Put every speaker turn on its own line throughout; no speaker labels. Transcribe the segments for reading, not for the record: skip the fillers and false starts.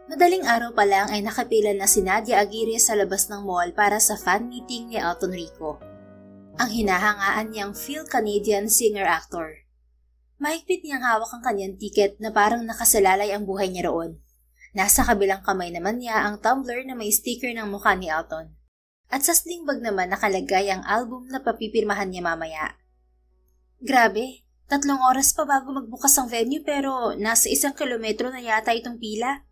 Madaling araw pa lang ay nakapila na si Nadia Aguirre sa labas ng mall para sa fan meeting ni Elton Rico, ang hinahangaan niyang Phil-Canadian singer-actor. Mahigpit niyang hawak ang kanyang tiket na parang nakasalalay ang buhay niya roon. Nasa kabilang kamay naman niya ang tumbler na may sticker ng mukha ni Elton. At sa sling bag naman nakalagay ang album na papipirmahan niya mamaya. Grabe, 3 oras pa bago magbukas ang venue pero nasa 1 kilometro na yata itong pila.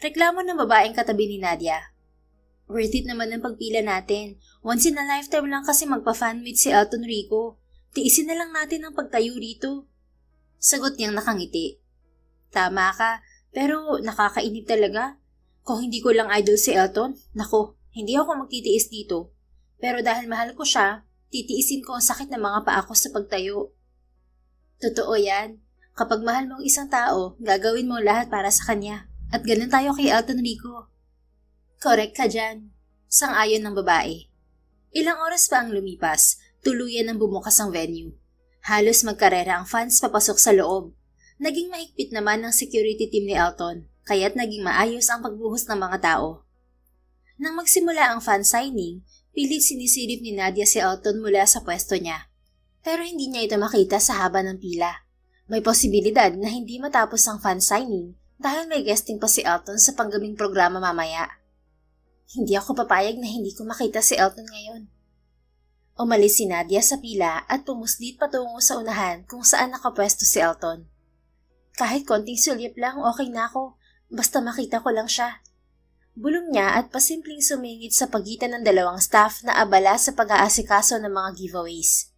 Reklamo ng babaeng katabi ni Nadia. Worth it naman ang pagpila natin. Once in a lifetime lang kasi magpa-fan meet si Elton Rico. Tiisin na lang natin ang pagtayo rito. Sagot niyang nakangiti. Tama ka, pero nakakainip talaga. Kung hindi ko lang idol si Elton, nako, hindi ako magtitiis dito. Pero dahil mahal ko siya, titiisin ko ang sakit ng mga paa ko sa pagtayo. Totoo yan. Kapag mahal mo ang isang tao, gagawin mo lahat para sa kanya. At ganun tayo kay Elton Rico. Correct ka dyan. Sang-ayon ng babae. Ilang oras pa ang lumipas, tuluyan ang bumukas ang venue. Halos magkarera ang fans papasok sa loob. Naging mahigpit naman ang security team ni Elton, kaya't naging maayos ang pagbuhos ng mga tao. Nang magsimula ang fan signing, pilit sinisilip ni Nadia si Elton mula sa pwesto niya. Pero hindi niya ito makita sa haba ng pila. May posibilidad na hindi matapos ang fan signing dahil may guesting pa si Elton sa panggaming programa mamaya. Hindi ako papayag na hindi ko makita si Elton ngayon. Umalis si Nadia sa pila at pumuslit patungo sa unahan kung saan nakapwesto si Elton. Kahit konting sulyap lang, okay na ako. Basta makita ko lang siya. Bulong niya at pasimpleng sumingit sa pagitan ng dalawang staff na abala sa pag-aasikaso ng mga giveaways.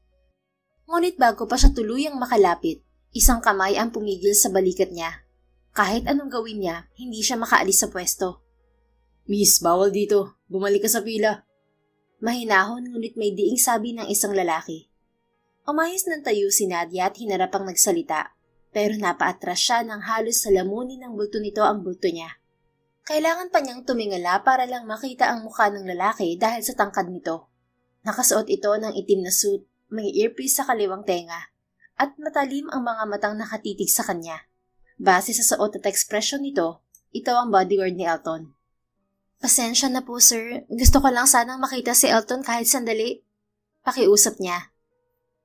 Ngunit bago pa siya tuluyang makalapit, isang kamay ang pumigil sa balikat niya. Kahit anong gawin niya, hindi siya makaalis sa pwesto. Miss, bawal dito. Bumalik ka sa pila. Mahinahon ngunit may diing sabi ng isang lalaki. Umayos ng tayo si Nadia at hinarap ang nagsalita, pero napaatras siya nang halos salamunin ng bulto nito ang bulto niya. Kailangan pa niyang tumingala para lang makita ang mukha ng lalaki dahil sa tangkad nito. Nakasuot ito ng itim na suit, may earpiece sa kaliwang tenga, at matalim ang mga matang nakatitig sa kanya. Base sa suot at ekspresyon nito, ito ang bodyguard ni Elton. Pasensya na po sir, gusto ko lang sanang makita si Elton kahit sandali. Pakiusap niya.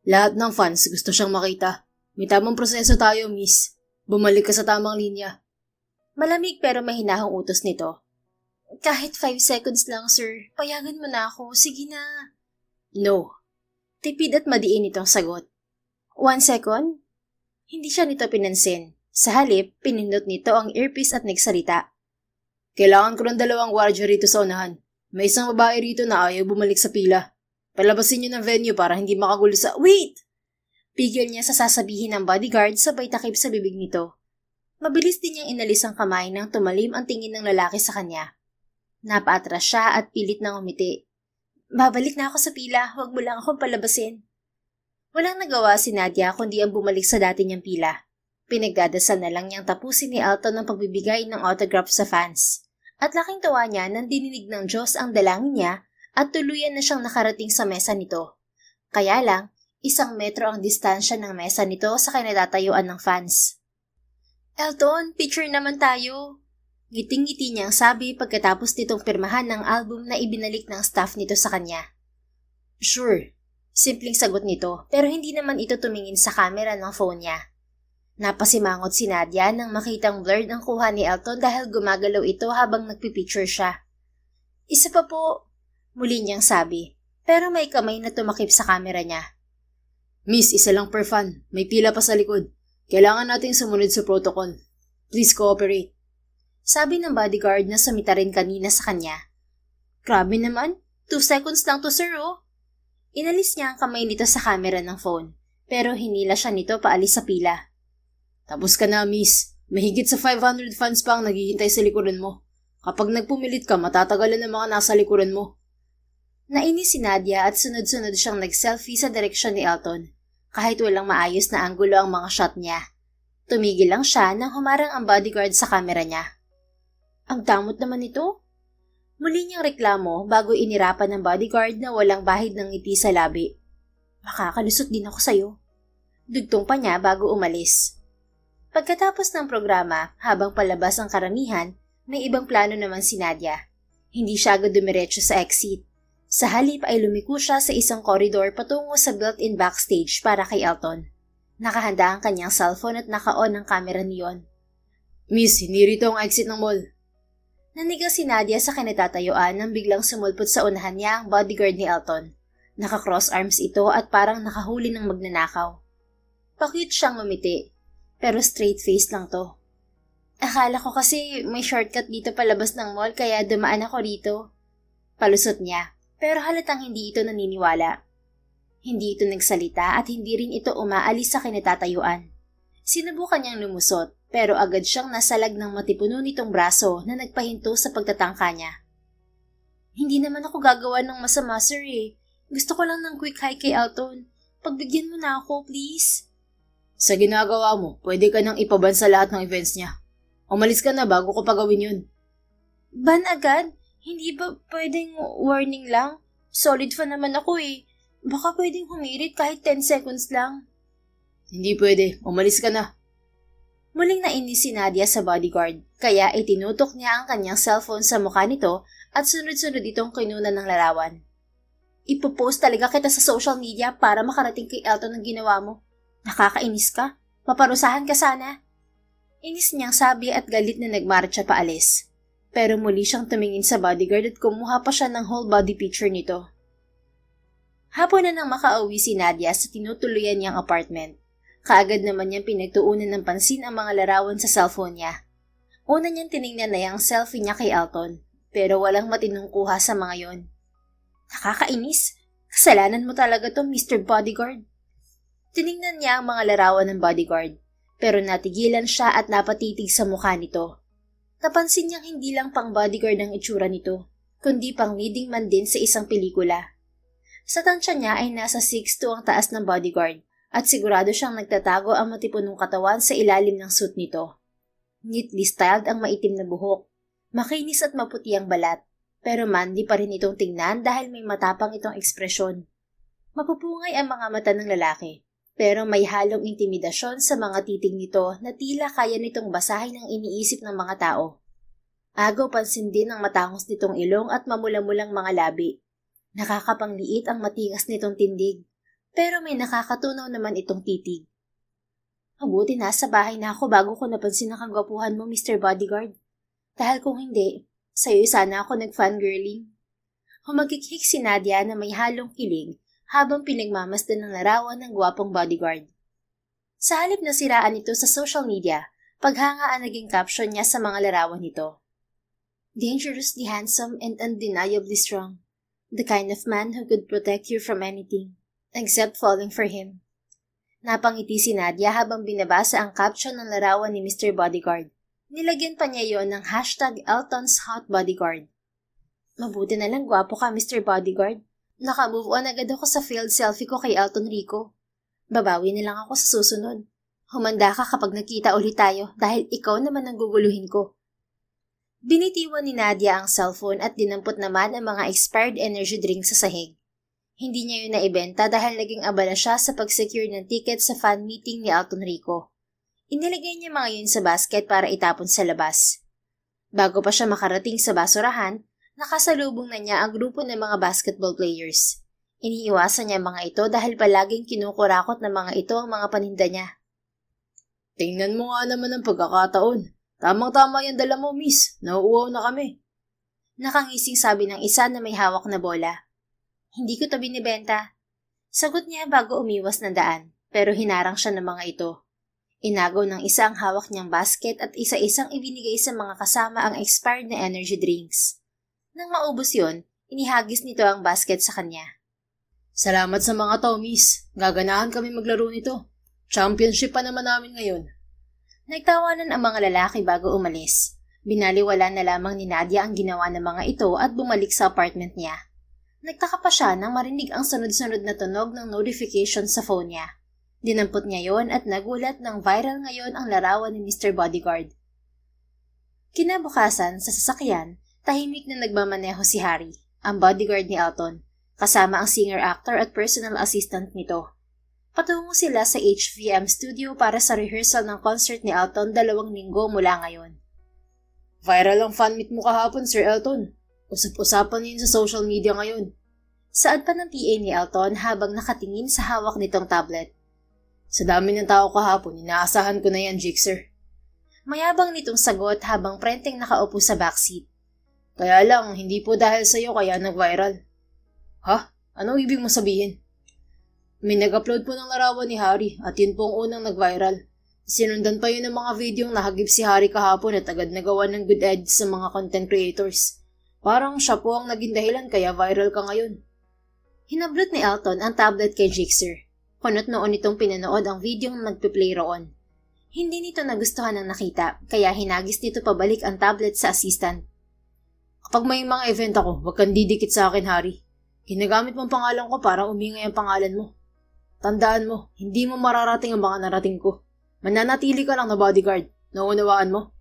Lahat ng fans gusto siyang makita. May tamang proseso tayo, miss. Bumalik ka sa tamang linya. Malamig pero mahinahong utos nito. Kahit 5 seconds lang sir, payagan mo na ako, sige na. No. Tipid at madiin itong sagot. 1 second? Hindi siya nito pinansin. Sa halip, pinindot nito ang earpiece at nagsalita. Kailangan ko ng 2 gwardiya rito sa unahan. May isang babae rito na ayaw bumalik sa pila. Palabasin niyo ng venue para hindi makagulo sa... Wait! Pigil niya sa sasabihin ng bodyguard sabay takip sa bibig nito. Mabilis din niyang inalis ang kamay nang tumalim ang tingin ng lalaki sa kanya. Napaatras siya at pilit nang umiti. Babalik na ako sa pila, huwag mo lang akong palabasin. Walang nagawa si Nadia kundi ang bumalik sa dati niyang pila. Pinagdadasal na lang niyang tapusin ni Elton ang pagbibigay ng autograph sa fans. At laking tawa niya nang dininig ng Diyos ang dalangin niya at tuluyan na siyang nakarating sa mesa nito. Kaya lang, 1 metro ang distansya ng mesa nito sa kinatatayuan ng fans. Elton, picture naman tayo. Ngiting-ngiti niyang sabi pagkatapos nitong pirmahan ng album na ibinalik ng staff nito sa kanya. Sure, simpleng sagot nito pero hindi naman ito tumingin sa camera ng phone niya. Napasimangot si Nadia nang makitang blurred ang kuha ni Elton dahil gumagalaw ito habang nagpipicture siya. Isa pa po, muli niyang sabi, pero may kamay na tumakip sa camera niya. Miss, isa lang per fan. May pila pa sa likod. Kailangan nating sumunod sa protocol. Please cooperate. Sabi ng bodyguard na sumita rin kanina sa kanya. Grabe naman, 2 seconds lang to sir oh. Inalis niya ang kamay nito sa camera ng phone, pero hinila siya nito paalis sa pila. Tapos ka na, miss. Mahigit sa 500 fans pa ang naghihintay sa likuran mo. Kapag nagpumilit ka, matatagalan ang mga nasa likuran mo. Nainis si Nadia at sunod-sunod siyang nag-selfie sa direksyon ni Elton, kahit walang maayos na anggulo ang mga shot niya. Tumigil lang siya nang humarang ang bodyguard sa kamera niya. Ang damot naman ito. Muli niyang reklamo bago inirapan ng bodyguard na walang bahid ng ngiti sa labi. Makakalusot din ako sa'yo. Dugtong pa niya bago umalis. Pagkatapos ng programa, habang palabas ang karamihan, May ibang plano naman si Nadia. Hindi siya agad dumiretso sa exit. Sa halip ay lumiko siya sa isang koridor patungo sa built-in backstage para kay Elton. Nakahanda ang kanyang cellphone at naka-on ang camera niyon.
Miss, hindi rito ang exit ng mall.
Nanigaw si Nadia sa kinatatayuan nang biglang sumulpot sa unahan niya ang bodyguard ni Elton. Naka-cross arms ito at parang nakahuli ng magnanakaw. Pa-cute siyang mamiti, pero straight face lang to. Akala ko kasi may shortcut dito palabas ng mall kaya dumaan ako rito. Palusot niya, pero halatang hindi ito naniniwala. Hindi ito nagsalita at hindi rin ito umaalis sa kinatatayuan. Sinubukan niyang lumusot, pero agad siyang nasalag ng matipuno nitong braso na nagpahinto sa pagtatangka niya. Hindi naman ako gagawa ng masama, sir eh. Gusto ko lang ng quick high kay Elton. Pagbigyan mo na ako, please.
Sa ginagawa mo, pwede ka nang ipaban sa lahat ng events niya. Umalis ka na bago ko pagawin yun.
Ban agad? Hindi ba pwedeng warning lang? Solid fan naman ako eh. Baka pwedeng humirit kahit 10 seconds lang.
Hindi pwede. Umalis ka na.
Muling nainis si Nadia sa bodyguard, kaya itinutok niya ang kanyang cellphone sa mukha nito at sunod-sunod itong kinunan ng larawan. Ipopost talaga kita sa social media para makarating kay Elton ang ginawa mo. Nakakainis ka? Paparusahan ka sana? Inis niyang sabi at galit na nagmarcha paalis. Pero muli siyang tumingin sa bodyguard at kumuha pa siya ng whole body picture nito. Hapon na nang makauwi si Nadia sa tinutuluyan niyang apartment. Kaagad naman niyang pinagtuunan ng pansin ang mga larawan sa cellphone niya. Una niyang tinignan na yung selfie niya kay Elton, pero walang matinong kuha sa mga yon. Nakakainis. Kasalanan mo talaga to, Mr. Bodyguard. Tinignan niya ang mga larawan ng bodyguard, pero natigilan siya at napatitig sa mukha nito. Napansin niyang hindi lang pang bodyguard ang itsura nito, kundi pang leading man din sa isang pelikula. Sa tansya niya ay nasa 6'2" ang taas ng bodyguard, at sigurado siyang nagtatago ang matipunong katawan sa ilalim ng suit nito. Neatly styled ang maitim na buhok, makinis at maputi ang balat, pero manly pa rin itong tingnan dahil may matapang itong ekspresyon. Mapupungay ang mga mata ng lalaki, pero may halong intimidasyon sa mga titig nito na tila kaya nitong basahin ang iniisip ng mga tao. Agaw pansin din ang matangos nitong ilong at mamula-mulang mga labi. Nakakapangliit ang matigas nitong tindig. Pero may nakakatunaw naman itong titig. Mabuti nasa bahay na ako bago ko napansin ang kagwapuhan mo, Mr. Bodyguard. Dahil kung hindi, sa'yo sana ako nag-fangirling. Humagikhik si Nadia na may halong kilig habang pinagmamasdan ng larawan ng gwapong bodyguard. Sa halip na siraan ito sa social media, paghanga ang naging caption niya sa mga larawan nito. Dangerously handsome and undeniably strong. The kind of man who could protect you from anything. Except falling for him. Napangiti si Nadia habang binabasa ang caption ng larawan ni Mr. Bodyguard. Nilagyan pa niya yon ng #Elton's Hot Bodyguard. Mabuti na lang gwapo ka, Mr. Bodyguard. Naka-move on agad ako sa failed selfie ko kay Elton Rico. Babawi na lang ako sa susunod. Humanda ka kapag nakita ulit tayo dahil ikaw naman ang guguluhin ko. Binitiwan ni Nadia ang cellphone at dinampot naman ang mga expired energy drink sa sahig. Hindi niya yun naibenta dahil naging abala siya sa pag-secure ng ticket sa fan meeting ni Elton Rico. Inilagay niya mga yun sa basket para itapon sa labas. Bago pa siya makarating sa basurahan, nakasalubong na niya ang grupo ng mga basketball players. Iniiwasan niya mga ito dahil palaging kinukurakot ng mga ito ang mga paninda niya.
Tingnan mo nga naman ang pagkakataon. Tamang-tama yung dala mo, miss. Nauuwaw na kami.
Nakangising sabi ng isa na may hawak na bola. Hindi ko to binibenta. Sagot niya bago umiwas ng daan, pero hinarang siya ng mga ito. Inagaw ng isa ang hawak niyang basket at isa-isang ibinigay sa mga kasama ang expired na energy drinks. Nang maubos yun, inihagis nito ang basket sa kanya.
Salamat sa mga to, miss. Gaganahan kami maglaro nito. Championship pa naman namin ngayon.
Nagtawanan ang mga lalaki bago umalis. Binaliwala na lamang ni Nadia ang ginawa ng mga ito at bumalik sa apartment niya. Nagtaka pa siya nang marinig ang sunod-sunod na tunog ng notification sa phone niya. Dinampot niya yon at nagulat nang viral ngayon ang larawan ni Mr. Bodyguard. Kinabukasan, sa sasakyan, tahimik na nagmamaneho si Harry, ang bodyguard ni Elton, kasama ang singer-actor at personal assistant nito. Patungo sila sa HVM studio para sa rehearsal ng concert ni Elton 2 linggo mula ngayon.
Viral ang fan meet mo kahapon, Sir Elton. Usap-usapan niyo sa social media ngayon.
Saad pa ng PA ni Elton habang nakatingin sa hawak nitong tablet.
Sa dami ng tao kahapon, inaasahan ko na yan, Jixer.
Mayabang nitong sagot habang prenteng nakaupo sa backseat.
Kaya lang, hindi po dahil sa'yo kaya nag-viral. Ha? Ano ibig mo sabihin? May nag-upload po ng larawan ni Harry at yun po ang unang nag-viral. Sinundan pa yun ng mga videong nahagip si Harry kahapon at agad nagawa ng good edits sa mga content creators. Parang siya po ang naging dahilan kaya viral ka ngayon.
Hinablot ni Elton ang tablet kay Jixer. Kunot noon itong pinanood ang videong nagpe-play roon. Hindi nito nagustuhan ang nakita, kaya hinagis nito pabalik ang tablet sa assistant.
Kapag may mga event ako, huwag kang didikit sa akin, Harry. Ginagamit mo ang pangalan ko para umingay ang pangalan mo. Tandaan mo, hindi mo mararating ang mga narating ko. Mananatili ka lang na bodyguard. Naunawaan mo?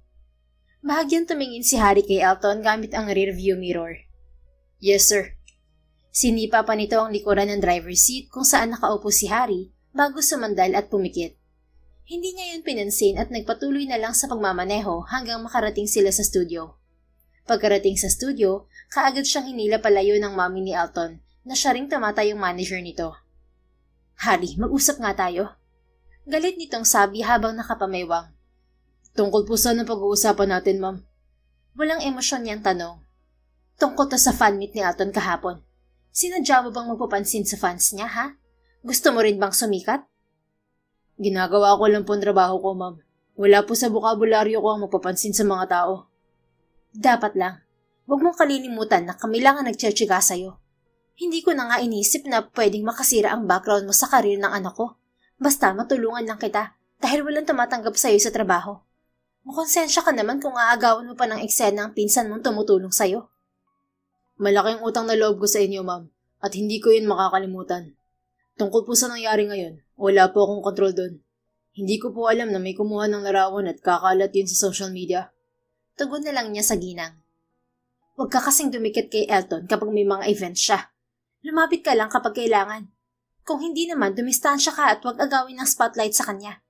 Bahagyang tumingin si Harry kay Elton gamit ang rearview mirror.
Yes, sir.
Sinipa pa nito ang likuran ng driver's seat kung saan nakaupo si Harry bago sumandal at pumikit. Hindi niya yun pinansin at nagpatuloy na lang sa pagmamaneho hanggang makarating sila sa studio. Pagkarating sa studio, kaagad siyang hinila palayo ng mami ni Elton na siya ring tamatayong manager nito. Harry, mag-usap nga tayo. Galit nitong sabi habang nakapamaywang.
Tungkol po saan ang pag-uusapan natin, ma'am?
Walang emosyon niyang tanong. Tungkol to sa fan meet ni Elton kahapon. Sinadya mo bang magpapansin sa fans niya, ha? Gusto mo rin bang sumikat?
Ginagawa ko lang po ang trabaho ko, ma'am. Wala po sa bukabularyo ko ang magpapansin sa mga tao.
Dapat lang. Huwag mong kalilimutan na kami lang ang nagtsatsaga sa'yo. Hindi ko na nga inisip na pwedeng makasira ang background mo sa karir ng anak ko. Basta matulungan lang kita dahil walang tumatanggap sa'yo sa trabaho. Makonsensya ka naman kung aagawan mo pa ng eksena ang pinsan mong tumutulong sa'yo.
Malaking utang na loob ko sa inyo, ma'am, at hindi ko yun makakalimutan. Tungkol po sa nangyari ngayon, wala po akong kontrol doon. Hindi ko po alam na may kumuha ng larawan at kakalat yun sa social media.
Tugon na lang niya sa ginang. Huwag ka kasing dumikit kay Elton kapag may mga events siya. Lumapit ka lang kapag kailangan. Kung hindi naman, dumistansya ka at huwag agawin ng spotlight sa kanya.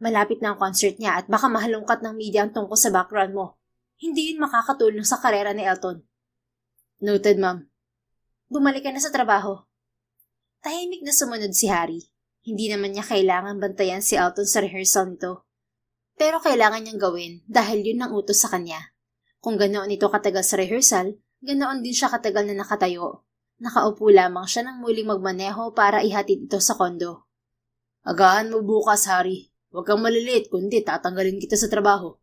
Malapit na ang concert niya at baka mahalungkat ng media ang tungkol sa background mo. Hindi yun makakatulong sa karera ni Elton.
Noted, ma'am.
Bumalik ka na sa trabaho. Tahimik na sumunod si Harry. Hindi naman niya kailangan bantayan si Elton sa rehearsal nito. Pero kailangan niyang gawin dahil yun ang utos sa kanya. Kung ganoon ito katagal sa rehearsal, ganoon din siya katagal na nakatayo. Nakaupo lamang siya nang muling magmaneho para ihatid ito sa kondo.
Agahan mo bukas, Harry. Huwag kang maliliit kundi tatanggalin kita sa trabaho.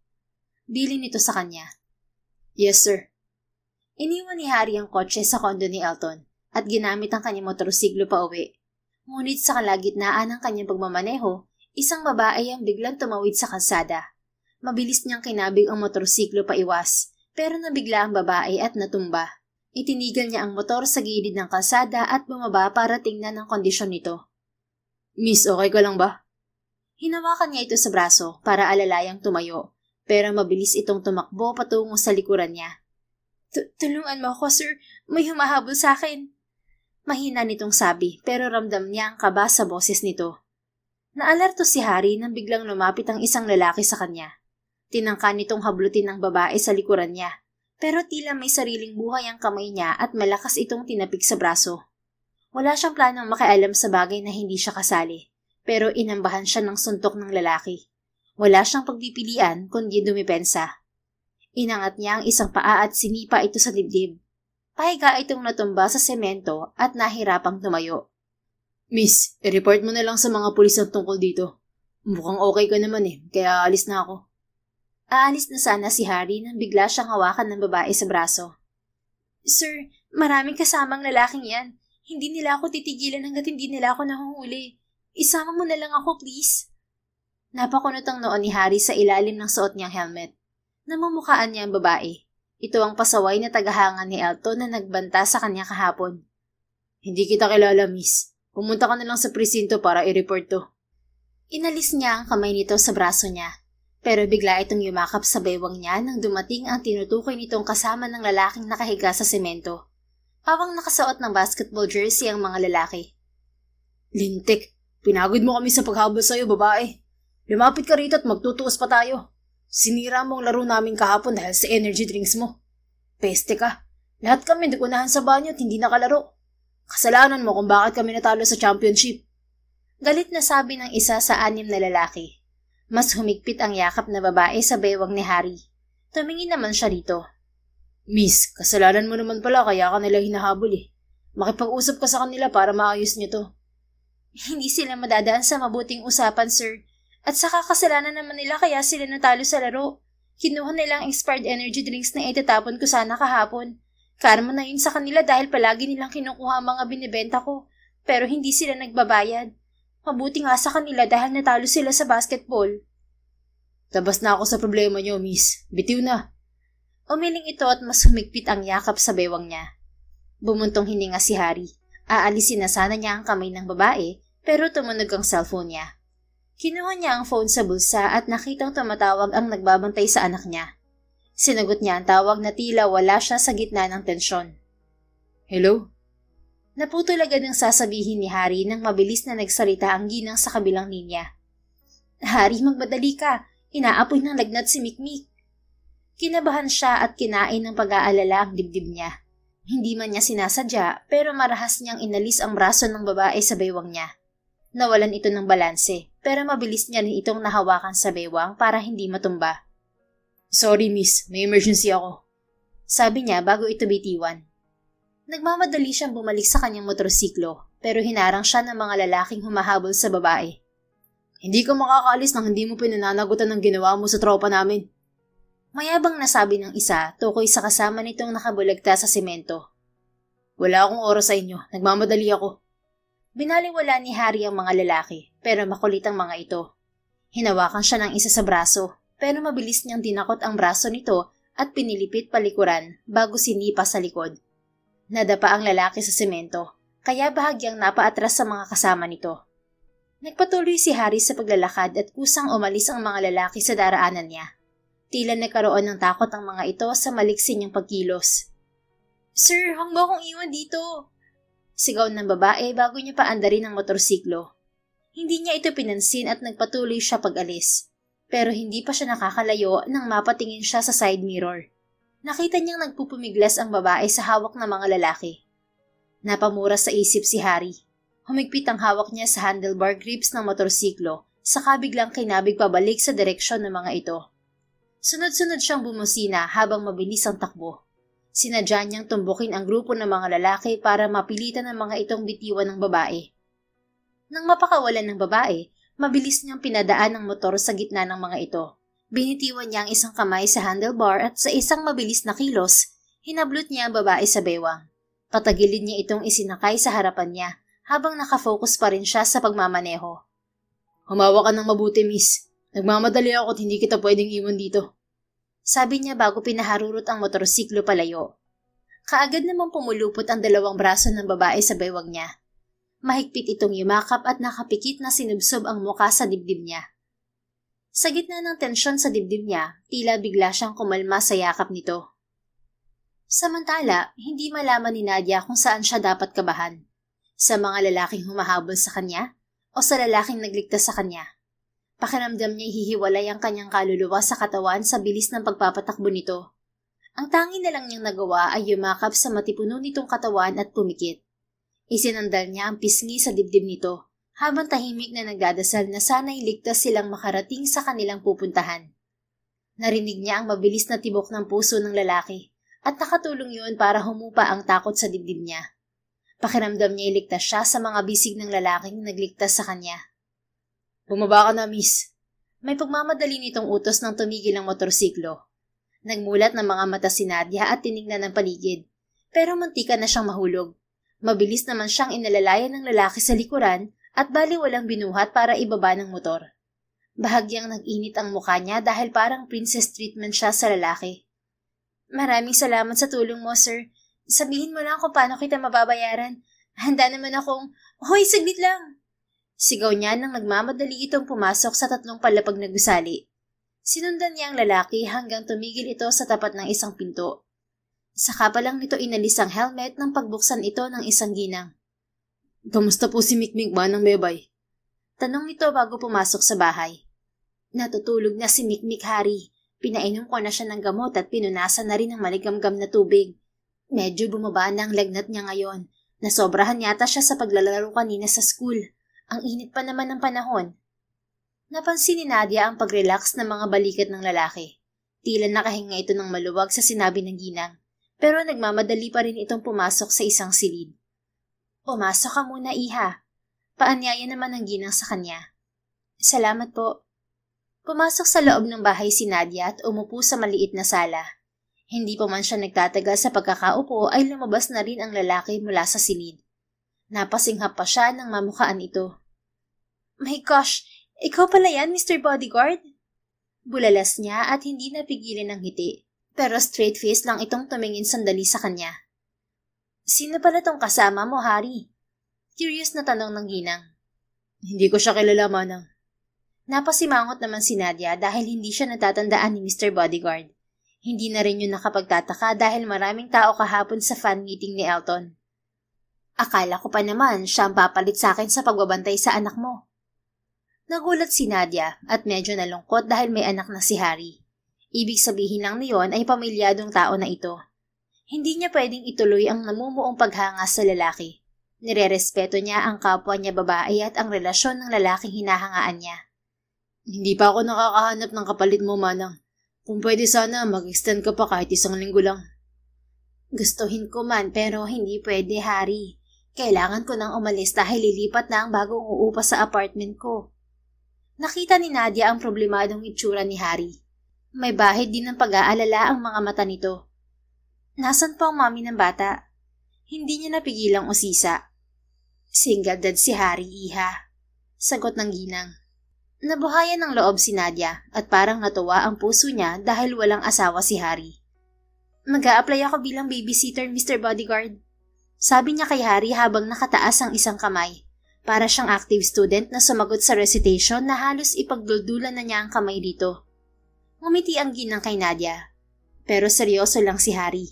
Bilin nito sa kanya.
Yes, sir.
Iniwan ni Harry ang kotse sa kondo ni Elton at ginamit ang kanyang motorsiklo pa uwi. Ngunit sa kalagitnaan ng kanyang pagmamaneho, isang babae ang biglang tumawid sa kalsada. Mabilis niyang kinabig ang motorsiklo pa iwas, pero nabigla ang babae at natumba. Itinigil niya ang motor sa gilid ng kalsada at bumaba para tingnan ang kondisyon nito.
Miss, okay ka lang ba?
Hinawakan niya ito sa braso para alalayang tumayo, pero mabilis itong tumakbo patungo sa likuran niya. Tulungan mo ako, sir. May humahabol sa akin. Mahina nitong sabi, pero ramdam niya ang kaba sa boses nito. Naalerto si Harry nang biglang lumapit ang isang lalaki sa kanya. Tinangka nitong hablutin ng babae sa likuran niya, pero tila may sariling buhay ang kamay niya at malakas itong tinapik sa braso. Wala siyang planong makialam sa bagay na hindi siya kasali, pero inambahan siya ng suntok ng lalaki. Wala siyang pagpipilian kundi dumipensa. Inangat niya ang isang paa at sinipa ito sa dibdib. Pahiga itong natumba sa semento at nahirapang tumayo.
Miss, i-report mo na lang sa mga pulis ang tungkol dito. Mukhang okay ka naman kaya alis na ako.
Aalis na sana si Harry nang bigla siyang hawakan ng babae sa braso. Sir, maraming kasamang lalaking yan. Hindi nila ako titigilan hanggat hindi nila ako nahuhuli. Isama mo na lang ako, please. Napakunot ang noon ni Harry sa ilalim ng suot niyang helmet. Namumukhaan niya ang babae. Ito ang pasaway na tagahanga ni Elton na nagbanta sa kanya kahapon.
Hindi kita kilala, miss. Pumunta ka na lang sa presinto para i-report to.
Inalis niya ang kamay nito sa braso niya. Pero bigla itong yumakap sa baywang niya nang dumating ang tinutukoy nitong kasama ng lalaking nakahiga sa semento. Pawang nakasuot ng basketball jersey ang mga lalaki.
Lintik, pinagod mo kami sa paghabol sa'yo, babae. Lumapit ka rito at magtutuos pa tayo. Sinira mo ang laro namin kahapon dahil sa energy drinks mo. Peste ka. Lahat kami nagunahan sa banyo at hindi nakalaro. Kasalanan mo kung bakit kami natalo sa championship.
Galit na sabi ng isa sa 6 na lalaki. Mas humigpit ang yakap na babae sa bewang ni Harry. Tumingin naman siya rito.
Miss, kasalanan mo naman pala kaya ka nila hinahabol eh. Makipag-usap ka sa kanila para maayos niyo to.
Hindi sila madadaan sa mabuting usapan, sir. At saka kasalanan naman nila kaya sila natalo sa laro. Kinuha nilang expired energy drinks na itatapon ko sana kahapon. Karma na yun sa kanila dahil palagi nilang kinukuha ang mga binibenta ko. Pero hindi sila nagbabayad. Mabuti nga sa kanila dahil natalo sila sa basketball.
Tabas na ako sa problema niyo, miss. Bitiw na.
Umiling ito at mas humigpit ang yakap sa bewang niya. Bumuntong hininga si Harry. Aalisin na sana niya ang kamay ng babae pero tumunog ang cellphone niya. Kinuha niya ang phone sa bulsa at nakitang tumatawag ang nagbabantay sa anak niya. Sinagot niya ang tawag na tila wala siya sa gitna ng tensyon.
Hello?
Naputol agad ang sasabihin ni Harry nang mabilis na nagsalita ang ginang sa kabilang linya. Harry, magmadali ka. Inaapoy ng lagnat si Mikmik. Kinabahan siya at kinain ng pag-aalala ang dibdib niya. Hindi man niya sinasadya pero marahas niyang inalis ang braso ng babae sa bewang niya. Nawalan ito ng balanse pero mabilis niya rin itong nahawakan sa bewang para hindi matumba.
Sorry miss, may emergency ako.
Sabi niya bago ito bitiwan. Nagmamadali siyang bumalik sa kanyang motorsiklo pero hinarang siya ng mga lalaking humahabol sa babae.
Hindi ka makakaalis nang hindi mo pinananagutan ng ginawa mo sa tropa namin.
Mayabang nasabi ng isa tukoy sa kasama nitong nakabulagta sa semento.
Wala akong oras sa inyo, nagmamadali ako.
Binaliwala ni Harry ang mga lalaki pero makulit ang mga ito. Hinawakan siya ng isa sa braso pero mabilis niyang dinakot ang braso nito at pinilipit palikuran bago sinipa sa likod. Nadapa ang lalaki sa semento kaya bahagyang napaatras sa mga kasama nito. Nagpatuloy si Harry sa paglalakad at kusang umalis ang mga lalaki sa daraanan niya. Tila nagkaroon ng takot ang mga ito sa maliksin niyang pagkilos. Sir, huwag mo akong iwan dito! Sigaw ng babae bago niya paandarin ang motorsiklo. Hindi niya ito pinansin at nagpatuloy siya pag-alis. Pero hindi pa siya nakakalayo nang mapatingin siya sa side mirror. Nakita niyang nagpupumiglas ang babae sa hawak ng mga lalaki. Napamura sa isip si Harry. Humigpit ang hawak niya sa handlebar grips ng motorsiklo saka biglang kinabig pabalik sa direksyon ng mga ito. Sunod-sunod siyang bumusina habang mabilis ang takbo. Sinadya niyang tumbukin ang grupo ng mga lalaki para mapilitan ng mga itong bitiwan ng babae. Nang mapakawalan ng babae, mabilis niyang pinadaan ang motor sa gitna ng mga ito. Binitiwan niya ang isang kamay sa handlebar at sa isang mabilis na kilos, hinablot niya ang babae sa bewang. Patagilid niya itong isinakay sa harapan niya habang nakafocus pa rin siya sa pagmamaneho.
Humawa ka ng mabuti, miss. Nagmamadali ako at hindi kita pwedeng iwan dito.
Sabi niya bago pinaharurot ang motorsiklo palayo. Kaagad namang pumulupot ang dalawang braso ng babae sa bewang niya. Mahigpit itong yumakap at nakapikit na sinubsob ang muka sa dibdib niya. Sa gitna ng tensyon sa dibdib niya, tila bigla siyang kumalma sa yakap nito. Samantala, hindi malaman ni Nadia kung saan siya dapat kabahan. Sa mga lalaking humahabol sa kanya o sa lalaking nagligtas sa kanya. Pakiramdam niya hihiwalay ang kanyang kaluluwa sa katawan sa bilis ng pagpapatakbo nito. Ang tangi na lang niyang nagawa ay yumakap sa matipuno nitong katawan at pumikit. Isinandal niya ang pisngi sa dibdib nito habang tahimik na nagdadasal na sana'y ligtas silang makarating sa kanilang pupuntahan. Narinig niya ang mabilis na tibok ng puso ng lalaki at nakatulong yun para humupa ang takot sa dibdib niya. Pakiramdam niya iligtas siya sa mga bisig ng lalaking nagligtas sa kanya.
Bumaba ka na, miss.
May pagmamadali nitong utos ng tumigil ang motorsiklo. Nagmulat ng mga mata si Nadia at tinignan ng paligid, pero muntika na siyang mahulog. Mabilis naman siyang inalalayan ng lalaki sa likuran at baliwalang binuhat para ibaba ng motor. Bahagyang nag-init ang mukha niya dahil parang princess treatment siya sa lalaki. Maraming salamat sa tulong mo, sir. Sabihin mo lang kung paano kita mababayaran. Handa naman akong... Hoy, saglit lang! Sigaw niya nang nagmamadali itong pumasok sa 3 palapag na gusali. Sinundan niya ang lalaki hanggang tumigil ito sa tapat ng isang pinto. Saka pa lang nito inalis ang helmet nang pagbuksan ito ng isang ginang.
Kamusta po si Mikmik ba ng bebay?
Tanong nito bago pumasok sa bahay. Natutulog na si Mikmik, Harry. Pinainom ko na siya ng gamot at pinunasan na rin ng maligamgam na tubig. Medyo bumaba na ang lagnat niya ngayon. Nasobrahan yata siya sa paglalaro kanina sa school. Ang init pa naman ng panahon. Napansin ni Nadia ang pag-relax ng mga balikat ng lalaki. Tila nakahinga ito ng maluwag sa sinabi ng ginang. Pero nagmamadali pa rin itong pumasok sa isang silid. Pumasok ka muna, iha. Paanyaya naman ng ginang sa kanya. Salamat po. Pumasok sa loob ng bahay si Nadia at umupo sa maliit na sala. Hindi pa man siya nagtatagal sa pagkakaupo ay lumabas na rin ang lalaki mula sa silid. Napasinghap pa siya nang mamukhaan ito. My gosh, ikaw pala yan, Mr. Bodyguard? Bulalas niya at hindi napigilan ng ngiti, pero straight face lang itong tumingin sandali sa kanya. Sino pala tong kasama mo, Harry? Curious na tanong ng ginang.
Hindi ko siya kilala, Manang.
Napasimangot naman si Nadia dahil hindi siya natatandaan ni Mr. Bodyguard. Hindi na rin yun nakapagtataka dahil maraming tao kahapon sa fan meeting ni Elton. Akala ko pa naman siya ang papalit sa akin sa pagbabantay sa anak mo. Nagulat si Nadia at medyo nalungkot dahil may anak na si Harry. Ibig sabihin lang niyon ay pamilyadong tao na ito. Hindi niya pwedeng ituloy ang namumuong paghanga sa lalaki. Nirerespeto niya ang kapwa niya babae at ang relasyon ng lalaking hinahangaan niya.
Hindi pa ako nakakahanap ng kapalit mo, Manang. Kung pwede sana, mag-extend ka pa kahit isang linggo lang.
Gustuhin ko man pero hindi pwede, Harry. Kailangan ko nang umalis dahil lilipat na ang bagong uupa sa apartment ko. Nakita ni Nadia ang problemadong itsura ni Harry. May bahid din ng pag-aalala ang mga mata nito. Nasaan pa ang mami ng bata? Hindi niya napigilang usisa. Single dad si Harry, iha. Sagot ng ginang. Nabuhayan ng loob si Nadia at parang natuwa ang puso niya dahil walang asawa si Harry. Mag-a-apply ako bilang babysitter, Mr. Bodyguard. Sabi niya kay Harry habang nakataas ang isang kamay. Para siyang active student na sumagot sa recitation na halos ipagduldulan na niya ang kamay dito. Ngumiti ang ginang kay Nadia. Pero seryoso lang si Harry.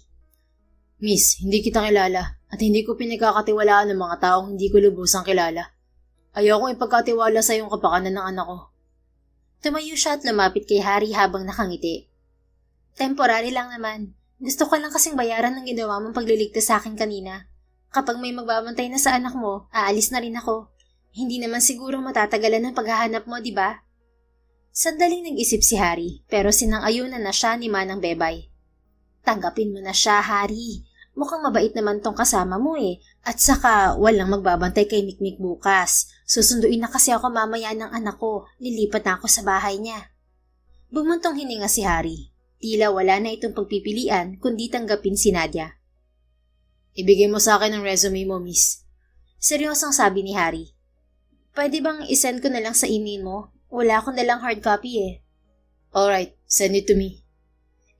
Miss, hindi kita kilala at hindi ko pinagkakatiwalaan ng mga taong hindi ko lubusang kilala. Ayokong ipagkatiwala sa iyong kapakanan ng anak ko.
Tumayo siya at lumapit kay Harry habang nakangiti. Temporary lang naman. Gusto ko lang kasing bayaran ng ginawa mong pagliligtas sa akin kanina. Kapag may magbabantay na sa anak mo, aalis na rin ako. Hindi naman siguro matatagalan ng paghahanap mo, di ba? Sandaling nag-isip si Harry, pero sinang-ayunan na siya ni Manang Bebay. Tanggapin mo na siya, Harry. Mukhang mabait naman tong kasama mo eh. At saka, walang magbabantay kay Mikmik bukas. Susunduin na kasi ako mamaya ng anak ko. Lilipat na ako sa bahay niya. Bumuntong hininga si Harry. Tila wala na itong pagpipilian kundi tanggapin si Nadia.
Ibigay mo sa akin ang resume mo, miss.
Seryosong sabi ni Harry. Pwede bang isend ko na lang sa email mo? Wala akong dalang hard copy eh.
Alright, send it to me.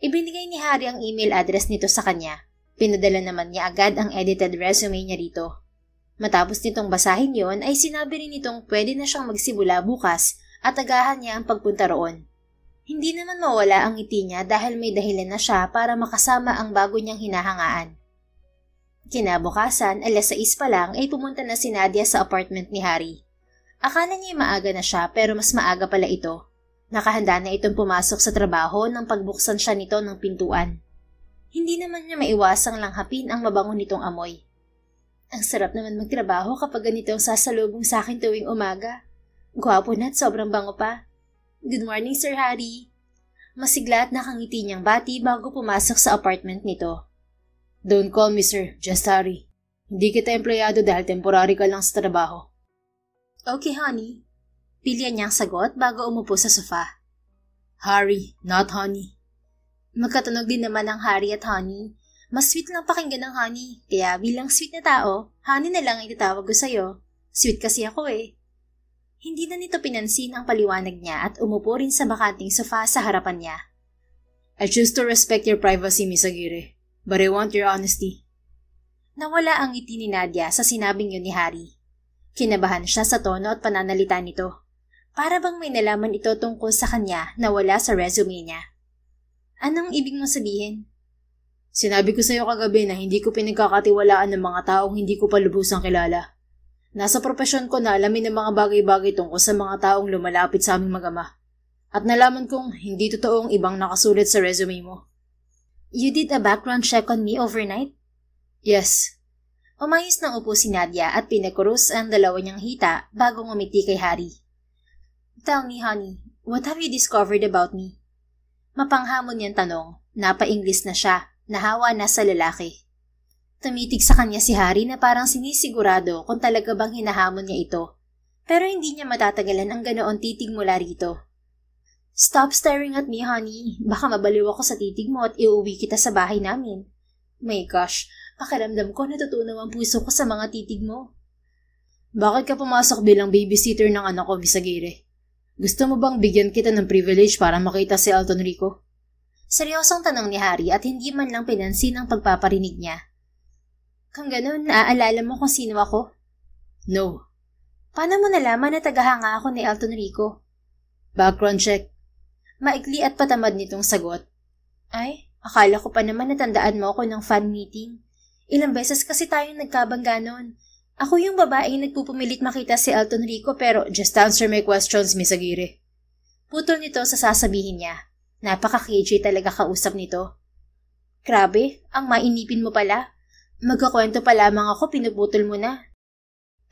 Ibinigay ni Harry ang email address nito sa kanya. Pinadala naman niya agad ang edited resume niya rito. Matapos nitong basahin yon ay sinabi rin nitong pwede na siyang magsimula bukas at agahan niya ang pagpunta roon. Hindi naman mawala ang ngiti niya dahil may dahilan na siya para makasama ang bago niyang hinahangaan. Kinabukasan, 6:00 pa lang ay pumunta na si Nadia sa apartment ni Harry. Akala niya maaga na siya pero mas maaga pala ito. Nakahanda na itong pumasok sa trabaho nang pagbuksan siya nito ng pintuan. Hindi naman niya maiwasang langhapin ang mabango nitong amoy. Ang sarap naman magtrabaho kapag ganito ang sasalubong sa akin tuwing umaga. Gwapo na at sobrang bango pa. Good morning, Sir Harry. Masigla at nakangiti niyang bati bago pumasok sa apartment nito.
Don't call me sir, just Harry. Hindi kita empleyado dahil temporary ka lang sa trabaho.
Okay, honey. Pilya niyang sagot bago umupo sa sofa.
Harry, not honey.
Magkatunog din naman ang Harry at honey. Mas sweet lang pakinggan ng honey. Kaya bilang sweet na tao, honey na lang ang itatawag ko sa'yo. Sweet kasi ako eh. Hindi na nito pinansin ang paliwanag niya at umupo rin sa bakanting sofa sa harapan niya.
I choose to respect your privacy, Miss Aguirre. But I want your honesty.
Nawala ang ngiti ni Nadia sa sinabing yun ni Harry. Kinabahan siya sa tono at pananalita nito. Para bang may nalaman ito tungkol sa kanya na wala sa resume niya. Anong ibig mong sabihin?
Sinabi ko sa iyo kagabi na hindi ko pinagkakatiwalaan ng mga taong hindi ko pa lubusang kilala. Nasa propesyon ko na alamin ng mga bagay-bagay tungkol sa mga taong lumalapit sa aming mag-ama. At nalaman kong hindi totoong ibang nakasulat sa resume mo.
You did a background check on me overnight?
Yes.
Umayos ng upo si Nadia at pinakurus ang dalawa niyang hita bago ngumiti kay Harry. Tell me, honey, what have you discovered about me? Mapanghamon niyang tanong, napa-Ingles na siya, nahawa na sa lalaki. Tumitig sa kanya si Harry na parang sinisigurado kung talaga bang hinahamon niya ito. Pero hindi niya matatagalan ang ganoon titig mula rito. Stop staring at me, honey. Baka mabaliw ako sa titig mo at iuwi kita sa bahay namin. My gosh, pakiramdam ko natutunaw ang puso ko sa mga titig mo.
Bakit ka pumasok bilang babysitter ng anak ko, Miss Aguirre? Gusto mo bang bigyan kita ng privilege para makita si Alton Rico?
Seryosong tanong ni Harry at hindi man lang pinansin ang pagpaparinig niya. Kung ganun, naaalala mo kung sino ako?
No.
Paano mo nalaman na tagahanga ako ni Alton Rico?
Background check.
Maikli at patamad nitong sagot. Ay, akala ko pa naman natandaan mo ako ng fan meeting. Ilang beses kasi tayong nagkabangga noon. Ako yung babaeng nagpupumilit makita si Alton Rico pero
just answer my questions, Miss Aguirre.
Putol nito sa sasabihin niya. Napaka-KJ talaga kausap nito. Grabe, ang mainipin mo pala. Magkakwento pa lamang ako, pinuputol mo na.